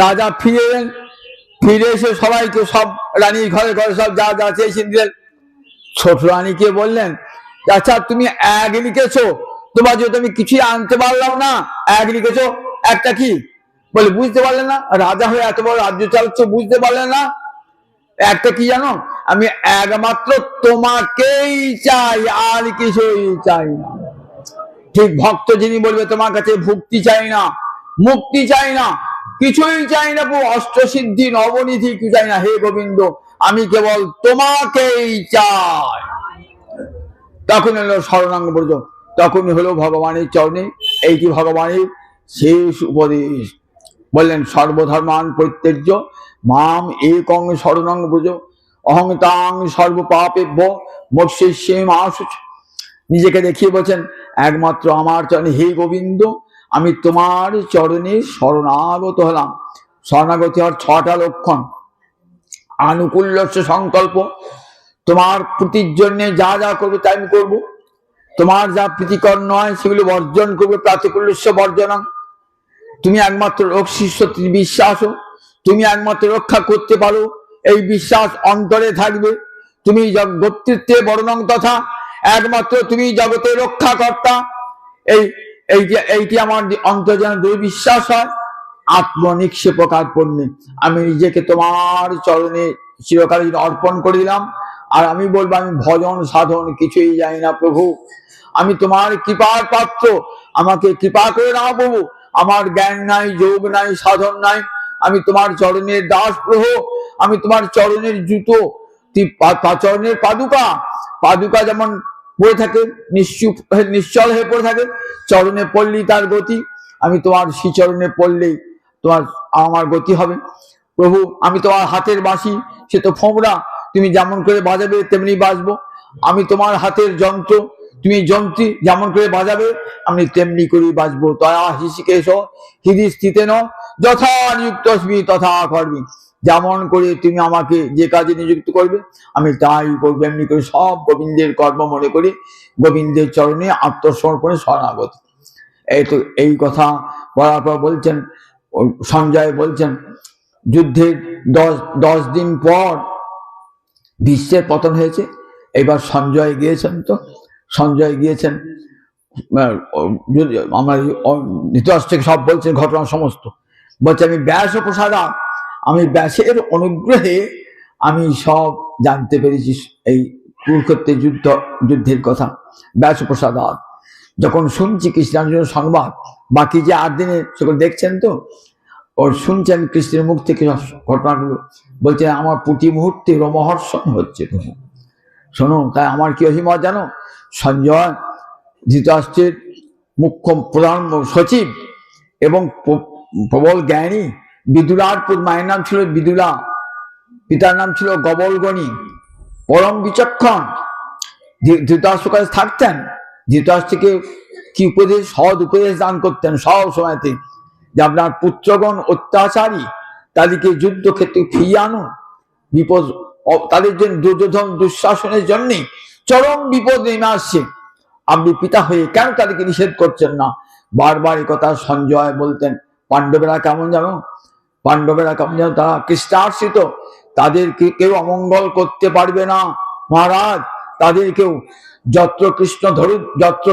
রাজা ফিরে এলেন, ফিরে এসে সবাইকে সব রানীর ঘরে ঘরে সব যা যা চেয়েছেন দিলেন। ছোট রানীকে বললেন, আচ্ছা তুমি এক লিখেছো, তোমার যদি আমি কিছুই আনতে পারলাম না, এক লিখেছো, একটা কি? বলে বুঝতে পারলেন না, রাজা হয়ে এত বড় রাজ্য চালাচ্ছ, বুঝতে পারলেন না? একটা কি জানো, আমি একমাত্র তোমাকেই চাই, আর কিছুই চাই না। ঠিক ভক্ত যিনি বলবে তোমার কাছে ভক্তি চাই না, মুক্তি চাই না, কিছুই চাই না, অষ্টসিদ্ধি নবনিধি কি চাই না, হে গোবিন্দ আমি কেবল তোমাকেই চাই। তখন হলো শরণাঙ্গ ব্রজ, তখনই হলো ভগবানের চরণে এইটি ভগবানের শেষ উপদেশ। বললেন সর্বধর্মান পরিত্যজ্য মাম একং শরণং ব্রজ, অহং তাং সর্বপাপেভ্যো মোক্ষয়িষ্যামি মা শুচ। নিজেকে দেখিয়ে বলছেন একমাত্র আমার চরণে, হে গোবিন্দ আমি তোমার চরণে শরণাগত হলাম। শরণাগতি হওয়ার 6টা লক্ষণ। আনুকূল্যস্য সংকল্প, তোমার প্রীতির জন্য যা যা করবে তাই আমি করবো। তোমার যা প্রীতিকর নয় সেগুলো বর্জন করবে, প্রাতিকূল্যস্য বর্জনং। তুমি একমাত্র রক্ষিষ্য বিশ্বাস, তুমি একমাত্র রক্ষা করতে পারো, এই বিশ্বাস অন্তরে থাকবে। তুমি কর্তৃত্বে বর্ণং তথা, একমাত্র তুমি জগতের রক্ষাকর্তা, এইটি আমার অন্তর যেন দৃঢ় বিশ্বাস হয়। আত্মনিক্ষেপ কার্পণ্যে, আমি নিজেকে তোমার চরণে চিরকাল অর্পণ করে দিলাম। আর আমি বলবো আমি ভজন সাধন কিছুই জানি না প্রভু, আমি তোমার কৃপার পাত্র, আমাকে কৃপা করে নাও প্রভু। আমার জ্ঞান নাই, যোগ নাই, সাধন নাই, আমি তোমার চরণের দাস প্রভু। আমি তোমার চরণের জুতো, চরণের পাদুকা যেমন পড়ে থাকে, নিশ্চল হয়ে পড়ে থাকে, চরণে পড়লেই তার গতি। আমি তোমার শ্রীচরণে পড়লেই আমার গতি হবে প্রভু। আমি তোমার হাতের বাঁশি, সে তো ফোমরা, তুমি যেমন করে বাজাবে তেমনি বাজবো। আমি তোমার হাতের যন্ত্র, তুমি যন্ত্রী, যেমন করে বাজাবে আমি তেমনি করে বাজবো। তয়া হৃষিকেশ হৃদি স্থিতেন যথা নিযুক্তস্মি তথা কর্মী। যেমন করে তুমি আমাকে যে কাজে নিযুক্ত করবে আমি তাই করবো। এমনি করে সব গোবিন্দের কর্ম মনে করি, গোবিন্দের চরণে আত্মসমর্পণে শরণাগত। এই কথা বলার পর বলছেন, সঞ্জয় বলছেন যুদ্ধের 10 দিন পর বিশ্বের পতন হয়েছে। এবার সঞ্জয় গিয়েছেন, তো সঞ্জয় গিয়েছেন, আমার ধৃতরাষ্ট্রকে সব বলছেন ঘটনা সমস্ত। বলছে আমি ব্যাস প্রসাদা, আমি ব্যাসের অনুগ্রহে আমি সব জানতে পেরেছি, এই কুরুক্ষেত্রে যুদ্ধের কথা। ব্যাসপ্রসাদ যখন শুনছি কৃষ্ণার্জুনের সংবাদ, বাকি যে 8 দিনে সেগুলো দেখছেন তো, ওর শুনছেন কৃষ্ণের মুখ থেকে ঘটনাগুলো, বলছেন আমার প্রতি মুহূর্তে রোমহর্ষণ হচ্ছে। তুমি শোনো, তাই আমার কি অভিমত জানো? সঞ্জয় ধৃতরাষ্ট্রের মুখ্য প্রধান সচিব এবং প্রবল জ্ঞানী বিদুলার মায়ের নাম ছিল বিদুলা, পিতার নাম ছিল গবলগণী, পরম বিচক্ষণ। ধৃতরাষ্ট্র কাছে থাকতেন, ধৃতরাষ্ট্রকে কি উপদেশ, সৎ উপদেশ দান করতেন সব সময়তে, যে আপনার পুত্রগণ অত্যাচারী, তাদেরকে যুদ্ধক্ষেত্রে ফিরিয়ে আনুন, বিপদ তাদের জন্য দুর্যোধন দুঃশাসনের জন্য চরম বিপদ নেমে আসছে, আপনি পিতা হয়ে কেন তাদেরকে নিষেধ করছেন না? বারবার এই কথা সঞ্জয় বলতেন। পাণ্ডবেরা কেমন জানো? পাণ্ডবেরা কেমন জানো? তারা কৃষ্ণাশ্রিত, তাদেরকে কেউ অমঙ্গল করতে পারবে না মহারাজ। তাদের কেউ যত্র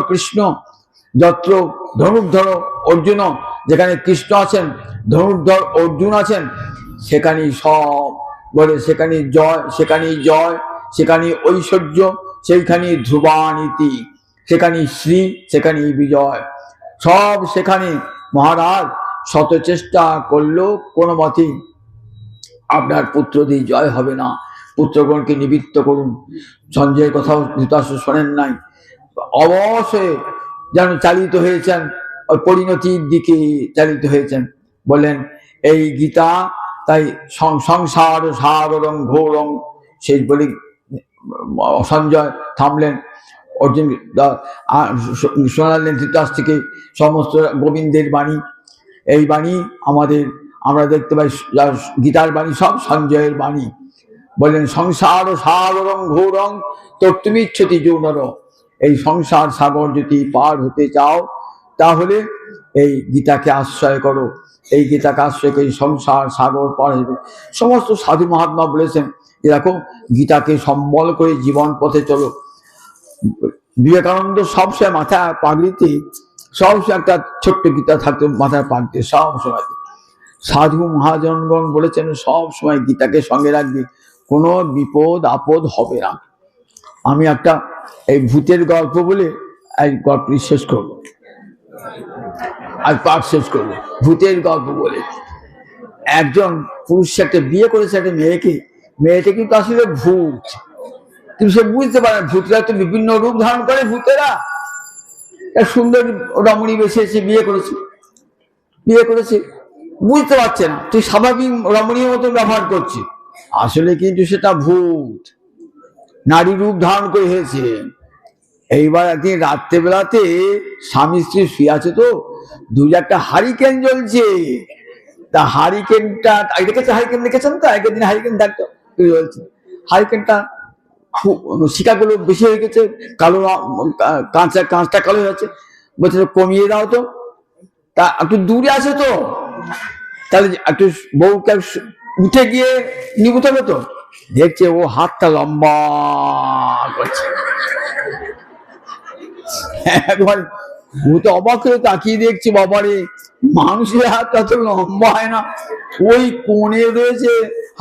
কৃষ্ণ ধনুর্ধর অর্জুন, যেখানে কৃষ্ণ আছেন, ধনুর্ধর অর্জুন আছেন, সেখানেই সব বলে, সেখানেই জয়, সেখানেই জয়, সেখানেই ঐশ্বর্য, সেইখানেই ধ্রুবানীতি, সেখানেই শ্রী, সেখানেই বিজয়, সব সেখানে। মহারাজ শত চেষ্টা করলেও কোনো মতেই আপনার পুত্রদের জয় হবে না। পুত্রগণকে নিবৃত্ত করুন। সঞ্জয়ের কথাও ধৃতরাষ্ট্র শোনেন নাই, অবশ্যই যেন চালিত হয়েছেন ওই পরিণতির দিকে চালিত হয়েছেন। বললেন এই গীতা তাই সংসার সাগরং ঘোরং, শেষ বলে সঞ্জয় থামলেন। অর্জুন শোনালেন ধৃতরাষ্ট্রকে সমস্ত গোবিন্দের বাণী। এই বাণী আমরা দেখতে পাই গীতার বাণী সব সঞ্জয়ের বাণী। বললেন সংসার সাগরং ঘোরং তর্তুমিচ্ছতি যৌনর, এই সংসার সাগর যদি পার হতে চাও তাহলে এই গীতাকে আশ্রয় করো, এই গীতাকে আশ্রয় করে সংসার সাগর পার হবে। সমস্ত সাধু মহাত্মা বলেছেন যে দেখো গীতাকে সম্বল করে জীবন পথে চলো। বিবেকানন্দ সবসময় মাথায় পাগড়িতে সবসময় একটা ছোট্ট গীতা থাকতো মাথায় পাগড়িতে সব সময়। সাধু মহাজনগণ বলেছেন সব সময় গীতাকে সঙ্গে রাখবি, কোনো বিপদ আপদ হবে না। আমি একটা এই ভূতের গল্প বলে গল্প শেষ করবো, আজ পাঠ শেষ করবো। ভূতের গল্প বলে একজন পুরুষ একটা বিয়ে করেছে একটা মেয়েটা কিন্তু আসলে ভূত, কিন্তু সে বুঝতে পারে ভূতরা তো বিভিন্ন রূপ ধারণ করে। ভূতেরা সুন্দর রমণী বেশি এসে বিয়ে করেছে, বুঝতে পারছে না, তুই স্বাভাবিক রমণীর মতো ব্যবহার করছি, আসলে কিন্তু সেটা ভূত, নারী রূপ ধারণ করে হয়েছে। এইবার একদিন রাত্রেবেলাতে স্বামী স্ত্রী শুয়ে আছে, তো দুই একটা হারিকেন জ্বলছে। তা হারিকেনটা দেখেছেন তো, আগের দিন হারিকেন থাকতো, হারিকেনটা শিকাগুলো বেশি হয়ে গেছে, কালো কাঁচটা কালো হয়ে যাচ্ছে। বলছে কমিয়ে দাও তো, তা একটু দূরে আছে তো, তাহলে একটু বউকে উঠে গিয়ে নিবুতে হবে তো। দেখছে ও হাতটা লম্বা করছে, একবার ভূতে অবাক হয়ে তাকিয়ে দেখছি, বাবারে মানুষের হাতটা তো লম্বা হয় না, ওই কোণে রয়েছে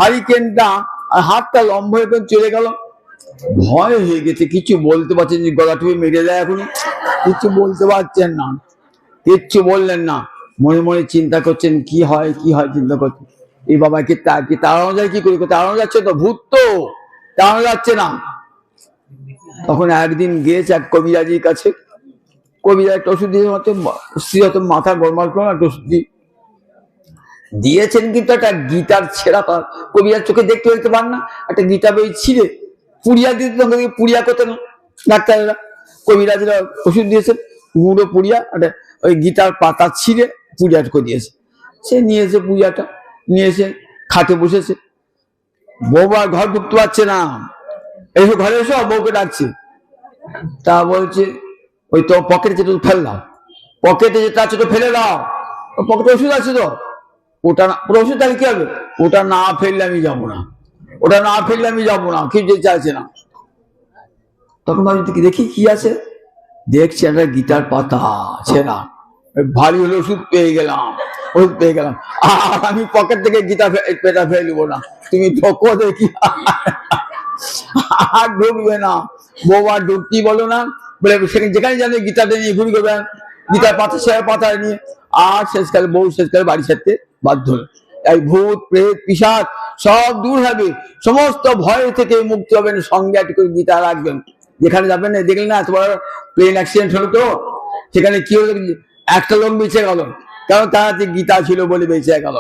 হারিকেনটা আর হাতটা লম্বা হয়ে চলে গেল। ভয় হয়ে গেছে, কিছু বলতে পারছেন, গলা টুপি মেরে দেয়, এখন কিছু বলতে পারছেন না, কিচ্ছু বললেন না, মনে মনে চিন্তা করছেন কি হয় চিন্তা করছেন। এই বাবাকে তাড়ানো যায় কি করে? তাড়ানো যাচ্ছে তো, ভূত তো তাড়ানো যাচ্ছে না। তখন একদিন গিয়েছে এক কবিরাজির কাছে, কবিরাজ একটা ওষুধ দিয়ে স্ত্রী হয়তো মাথা গোলমাল করে একটা ওষুধ দিয়েছেন, কিন্তু একটা গীতার ছেঁড়া, কবিরাজ চোখে দেখতে পান না, একটা গীতা বই ছিঁড়ে পুড়িয়া দিতে, তখন পুড়িয়া করতেন ডাক্তারেরা, কবিরাজরা ওষুধ দিয়েছেন গুঁড়ো পুড়িয়া, একটা ওই গীতার পাতা ছিঁড়ে পুড়িয়া করে দিয়েছে। সে নিয়েছে পুড়িয়াটা, নিয়ে এসে খাটে বসেছে, বউ আর ঘর ঢুকতে পারছে না, এসো ঘরে এসো, বউকে ডাকছে। তা বলছে ওই তো পকেটে যেটা ফেল দাও, পকেটে যেটা আছে তো ফেলে দাও, পকেটে ওষুধ আছে তো, ওটা ওষুধ তাহলে কি হবে? ওটা না ফেললে আমি যাবো না, কেউ যেতে চাইছে না। তখন আমি দেখি কি আছে, দেখছি একটা গীতার পাতা ছেঁড়া, ভারী হলে ওষুধ পেয়ে গেলাম, আর আমি পকেট থেকে গীতা পেটা ফেলবো না, তুমি ঢোকো দেখি। আর ঢুকবে না। বউ আর ঢুকতেই বলো না, বলে সেখানে যেখানে জানে গীতাটা নিয়ে ঘুরি করবেন, গীতার পাতা সে পাতায় নিয়ে। আর শেষকালে বউ শেষকালে বাড়ি ছাড়তে বাধ্য হলো। এই ভূত প্রেত পিশাচ সব দূর হবে, সমস্ত ভয় থেকে মুক্তি হবেন, সঙ্গে একটু করে গীতা রাখবেন। যেখানে যাবেন না, দেখলেন না তোমার প্লেন অ্যাক্সিডেন্ট হলো, তো সেখানে কি হলো, একটা লোক বেঁচে গেল, কারণ তার গীতা ছিল বলে বেঁচে গেল।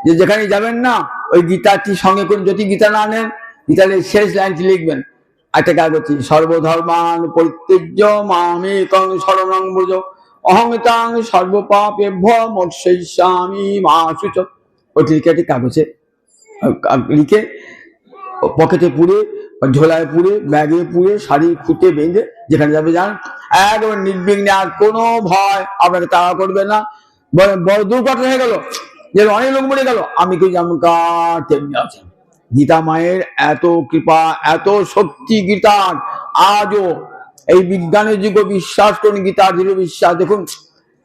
যে যেখানে যাবেন না, ওই গীতাটি সঙ্গে করে, যদি গীতা না নেন, গীতার শেষ লাইনটি লিখবেন একটা কাগজে, সর্বধর্মান পরিত্যজ্য মামেকং শরণং ব্রজ অহং তাং সর্বপাপেভ্যো মোক্ষয়িষ্যামি মা শুচ। ওটি লিখে একটি কাগজে লিখে পকেটে পুরে, ঝোলায় পুরে, ব্যাগে পুরে, শাড়ি খুঁটে বেঁধে যেখানে যাবে যান, একবার নির্বিঘ্নে, আর কোনো ভয় আপনাকে তাড়া করবে না। বড় দুর্ঘটনা হয়ে গেল, যে অনেক লোক মরে গেল, আমি কি যেমন কার তেমনি আছেন। গীতা মায়ের এত কৃপা, এত শক্তি গীতার। আজও এই বিজ্ঞানের যুগে বিশ্বাস করুন, গীতার দৃঢ় বিশ্বাস। দেখুন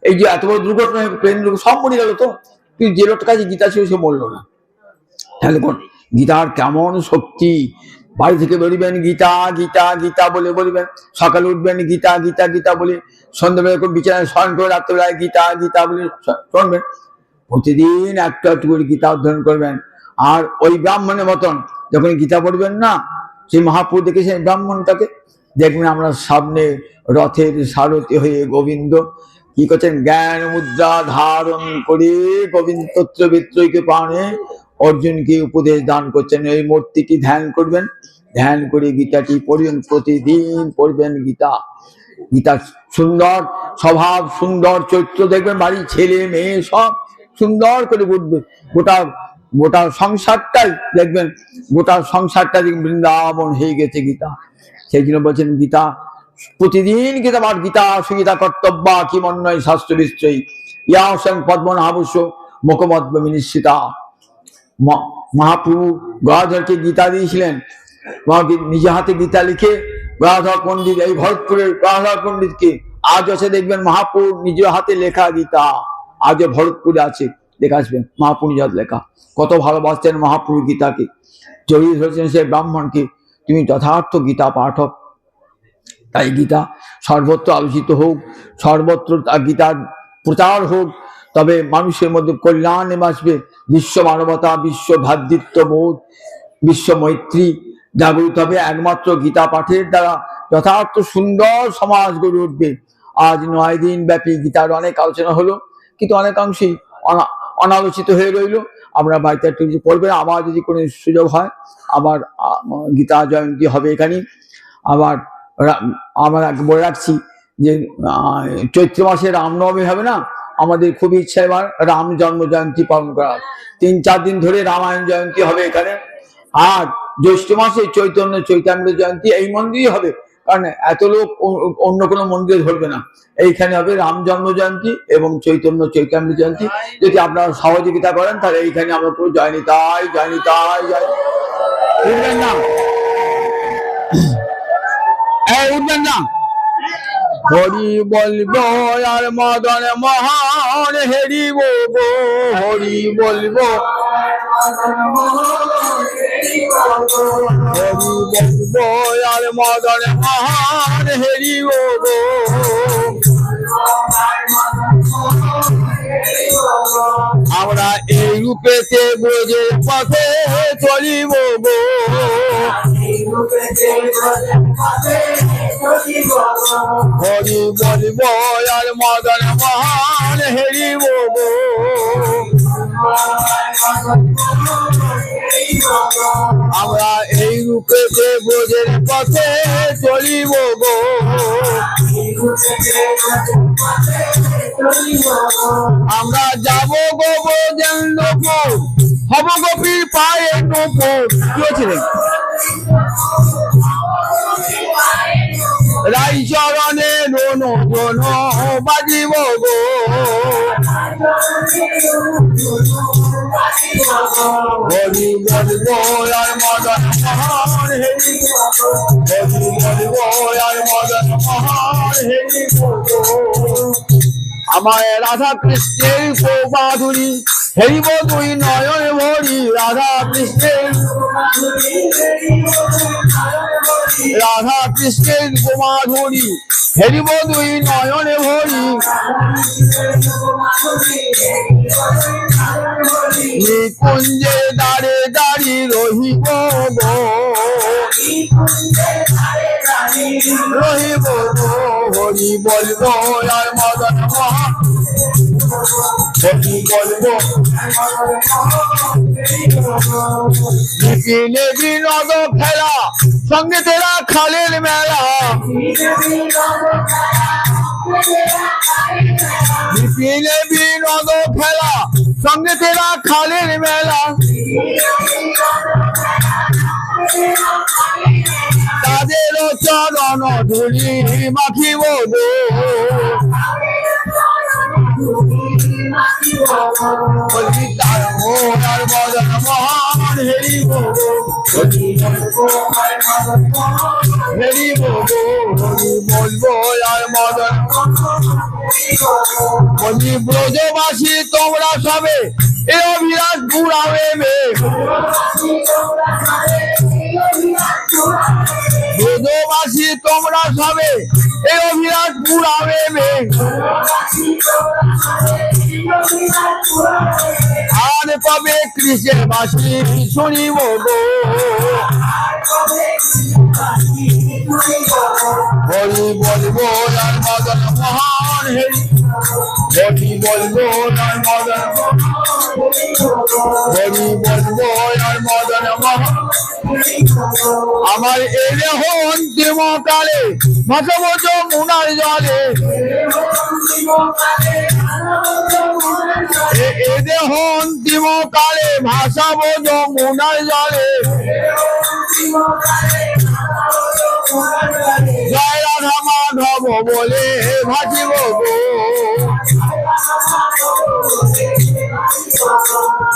এই যে এত বড় দুর্ঘটনা, প্লেন সব মরে গেল, তো কিন্তু যে লোকটার কাছে গীতা ছিল সে মরলো না। তাহলে দেখুন গীতার কেমন শক্তি। বাড়ি থেকে বেরোবেন গীতা গীতা গীতা বলে বলবেন, সকালে উঠবেন গীতা গীতা গীতা বলে, সন্ধ্যাবেলা বিছানায় স্মরণ করে, রাত্রেবেলায় গীতা গীতা বলে শুনবেন। প্রতিদিন একটু একটু করে গীতা অধ্যয়ন করবেন। আর ওই ব্রাহ্মণের মতন যখন গীতা পড়বেন না, সেই মহাপুরুষ দেখেছেন ব্রাহ্মণটাকে, দেখবেন আমরা সামনে রথের সারথি হয়ে গোবিন্দ কি করছেন, জ্ঞান মুদ্রা ধারণ করে গোবিন্দ তত্র বিত্রয়কে প্রাণে অর্জুনকে উপদেশ দান করছেন। এই মূর্তিটি ধ্যান করবেন, ধ্যান করে গীতাটি পড়বেন, প্রতিদিন পড়বেন গীতা। গীতা সুন্দর স্বভাব, সুন্দর চরিত্র দেখবেন, বাড়ি ছেলে মেয়ে সব সুন্দর করে উঠবে। গোটা গোটা সংসারটাই দেখবেন, গোটা সংসারটা বৃন্দাবন হয়ে গেছে গীতা। সেই জন্য বলছেন গীতা প্রতিদিন গীতা পাঠ, গীতা সুগীতা কর্তব্য কিমন্বয় শাস্ত্র নিশ্চয়ই ইয়া সং পদ্মনাভস্য মুখমদ্ম বিনিশ্চিতা। মহাপ্রভু গদাধরকে গীতা দিয়েছিলেন, নিজে হাতে গীতা লিখে গদাধর পণ্ডিত, এই ভরতপুরের গদাধর পণ্ডিতকে আজ আছে দেখবেন মহাপ্রভু নিজের হাতে লেখা গীতা আজও ভরতপুরে আছে, দেখে আসবেন মহাপ্রভু নিজের লেখা। কত ভালোবাসতেন মহাপ্রভু গীতাকে, জড়িয়ে ধরেছেন সে ব্রাহ্মণকে, তুমি যথার্থ গীতা পাঠক। তাই গীতা সর্বত্র আলোচিত হোক, সর্বত্র গীতার প্রচার হোক, তবে মানুষের মধ্যে কল্যাণ নেমে আসবে, বিশ্ব মানবতা, বিশ্ব ভ্রাতৃত্ববোধ, বিশ্ব মৈত্রী জাগরিত হবে একমাত্র গীতা পাঠের দ্বারা। যথার্থ সুন্দর সমাজ গড়ে উঠবে। আজ 9 দিন ব্যাপী গীতার অনেক আলোচনা হলো, কিন্তু অনেকাংশেই অনালোচিত হয়ে রইল। আমরা বাড়িতে একটু পড়বেন, আবার যদি কোনো সুযোগ হয় আবার গীতা জয়ন্তী হবে এখানে। আবার আমরা বলে রাখছি যে চৈত্র মাসে রামনবমী হবে না, আমাদের খুবই ইচ্ছা এবার রাম জন্ম জয়ন্তী পালন করা। 3-4 দিন ধরে রামায়ণ জয়ন্তী হবে এখানে। আর জ্যৈষ্ঠ মাসে চৈতন্য চৈতাম্র জয়ন্তী এই মন্দিরই হবে, কারণ এত লোক অন্য কোনো মন্দিরে ধরবে না। এইখানে হবে রাম জন্ম জয়ন্তী এবং চৈতন্য চৈতাম্র জয়ন্তী। যদি আপনারা সহযোগিতা করেন তাহলে এইখানে আমরা পুরো জয় নিতাই জয় নিতাই জয়। উঠবেন না, উঠবেন না। হরি বলবো আর মদন মোহন হেরি গো, হরি বলবো হরি বলবো আর মদন মোহন হেরি গো। আমরা এই রূপেতে বোঝে পথে চলিব গো, হরি বলিব আর মদন মোহন হেরিব গো। আমরা এই রূপে যে বোঝের পথে চলিব গো, আমরা যাব গো বোঝেন নপুর, হব গোপীর পায়ে নপুর। কি হয়েছিলেন রাই চরণে রোনো রোনো বাজিব গো, হরি বলব আর মদন মোহন হেরিব, হরি বলব আর মদন মোহন হেরিব গো। আমার রাধা কৃষ্ণের মাধুরী হেরিব দুই নয়ন ভরি রাধা কৃষ্ণের গোমাধুরী হেরিব দুই নয়নে ভরি নিকুঞ্জে দাঁড়ে দাঁড়ি রহিব গো রহিব গো হরি বলবো আর মদন মোহন হরি বলবো বিপিনে বিনোদ খেলা সঙ্গে তেরা খালের মেলা বিপিনে বিনোদ খেলা সঙ্গে তেরা খালের মেলা তাদের চরণ ধুলি মাখিব গো হরি তার মোহন মদন মোহন হেরিব গো হেরিব গো হরি বলবো আর মদন হরি ব্রজবাসী তোমরা সবে এ অভিলাষ পুরাবে মে ব্রজবাসী তোমরা সবে এ অভিলাষ পুরাবে মে আর কবে কৃষ্ণের বাসী শুনিব গো হরি বলবো আর মদন মোহন হরি বলবো আর মদন হরি বলবো আর মদন মোহন আমার এলে অন্তিম কালে ভাসব যমুনার জলে এদে অন্তিম কালে ভাসাব যমুনার জলে জয় রাধা মাধব বলে ভাসিব গো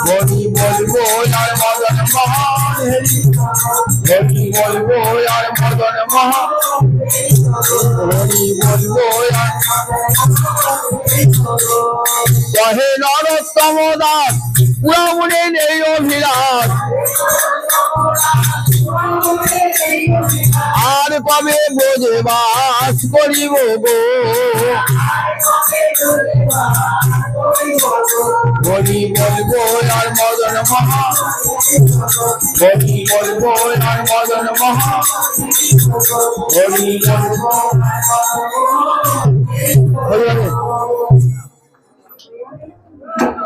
হরি বলবো আর মদন মোহন হরি বলবো আর মদন মোহন হরি বলবো কহে নরোত্তম দাস পুরামুনে নেই অভিলাষ আর কবে বোঝে বাস করিব গো হরি বলবো আর মদন মোহন হরি বলবো আর মদন মোহন হরি বলবো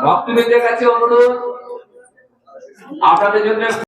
ভক্তবৃন্দের কাছে অনুরোধ আপনাদের জন্য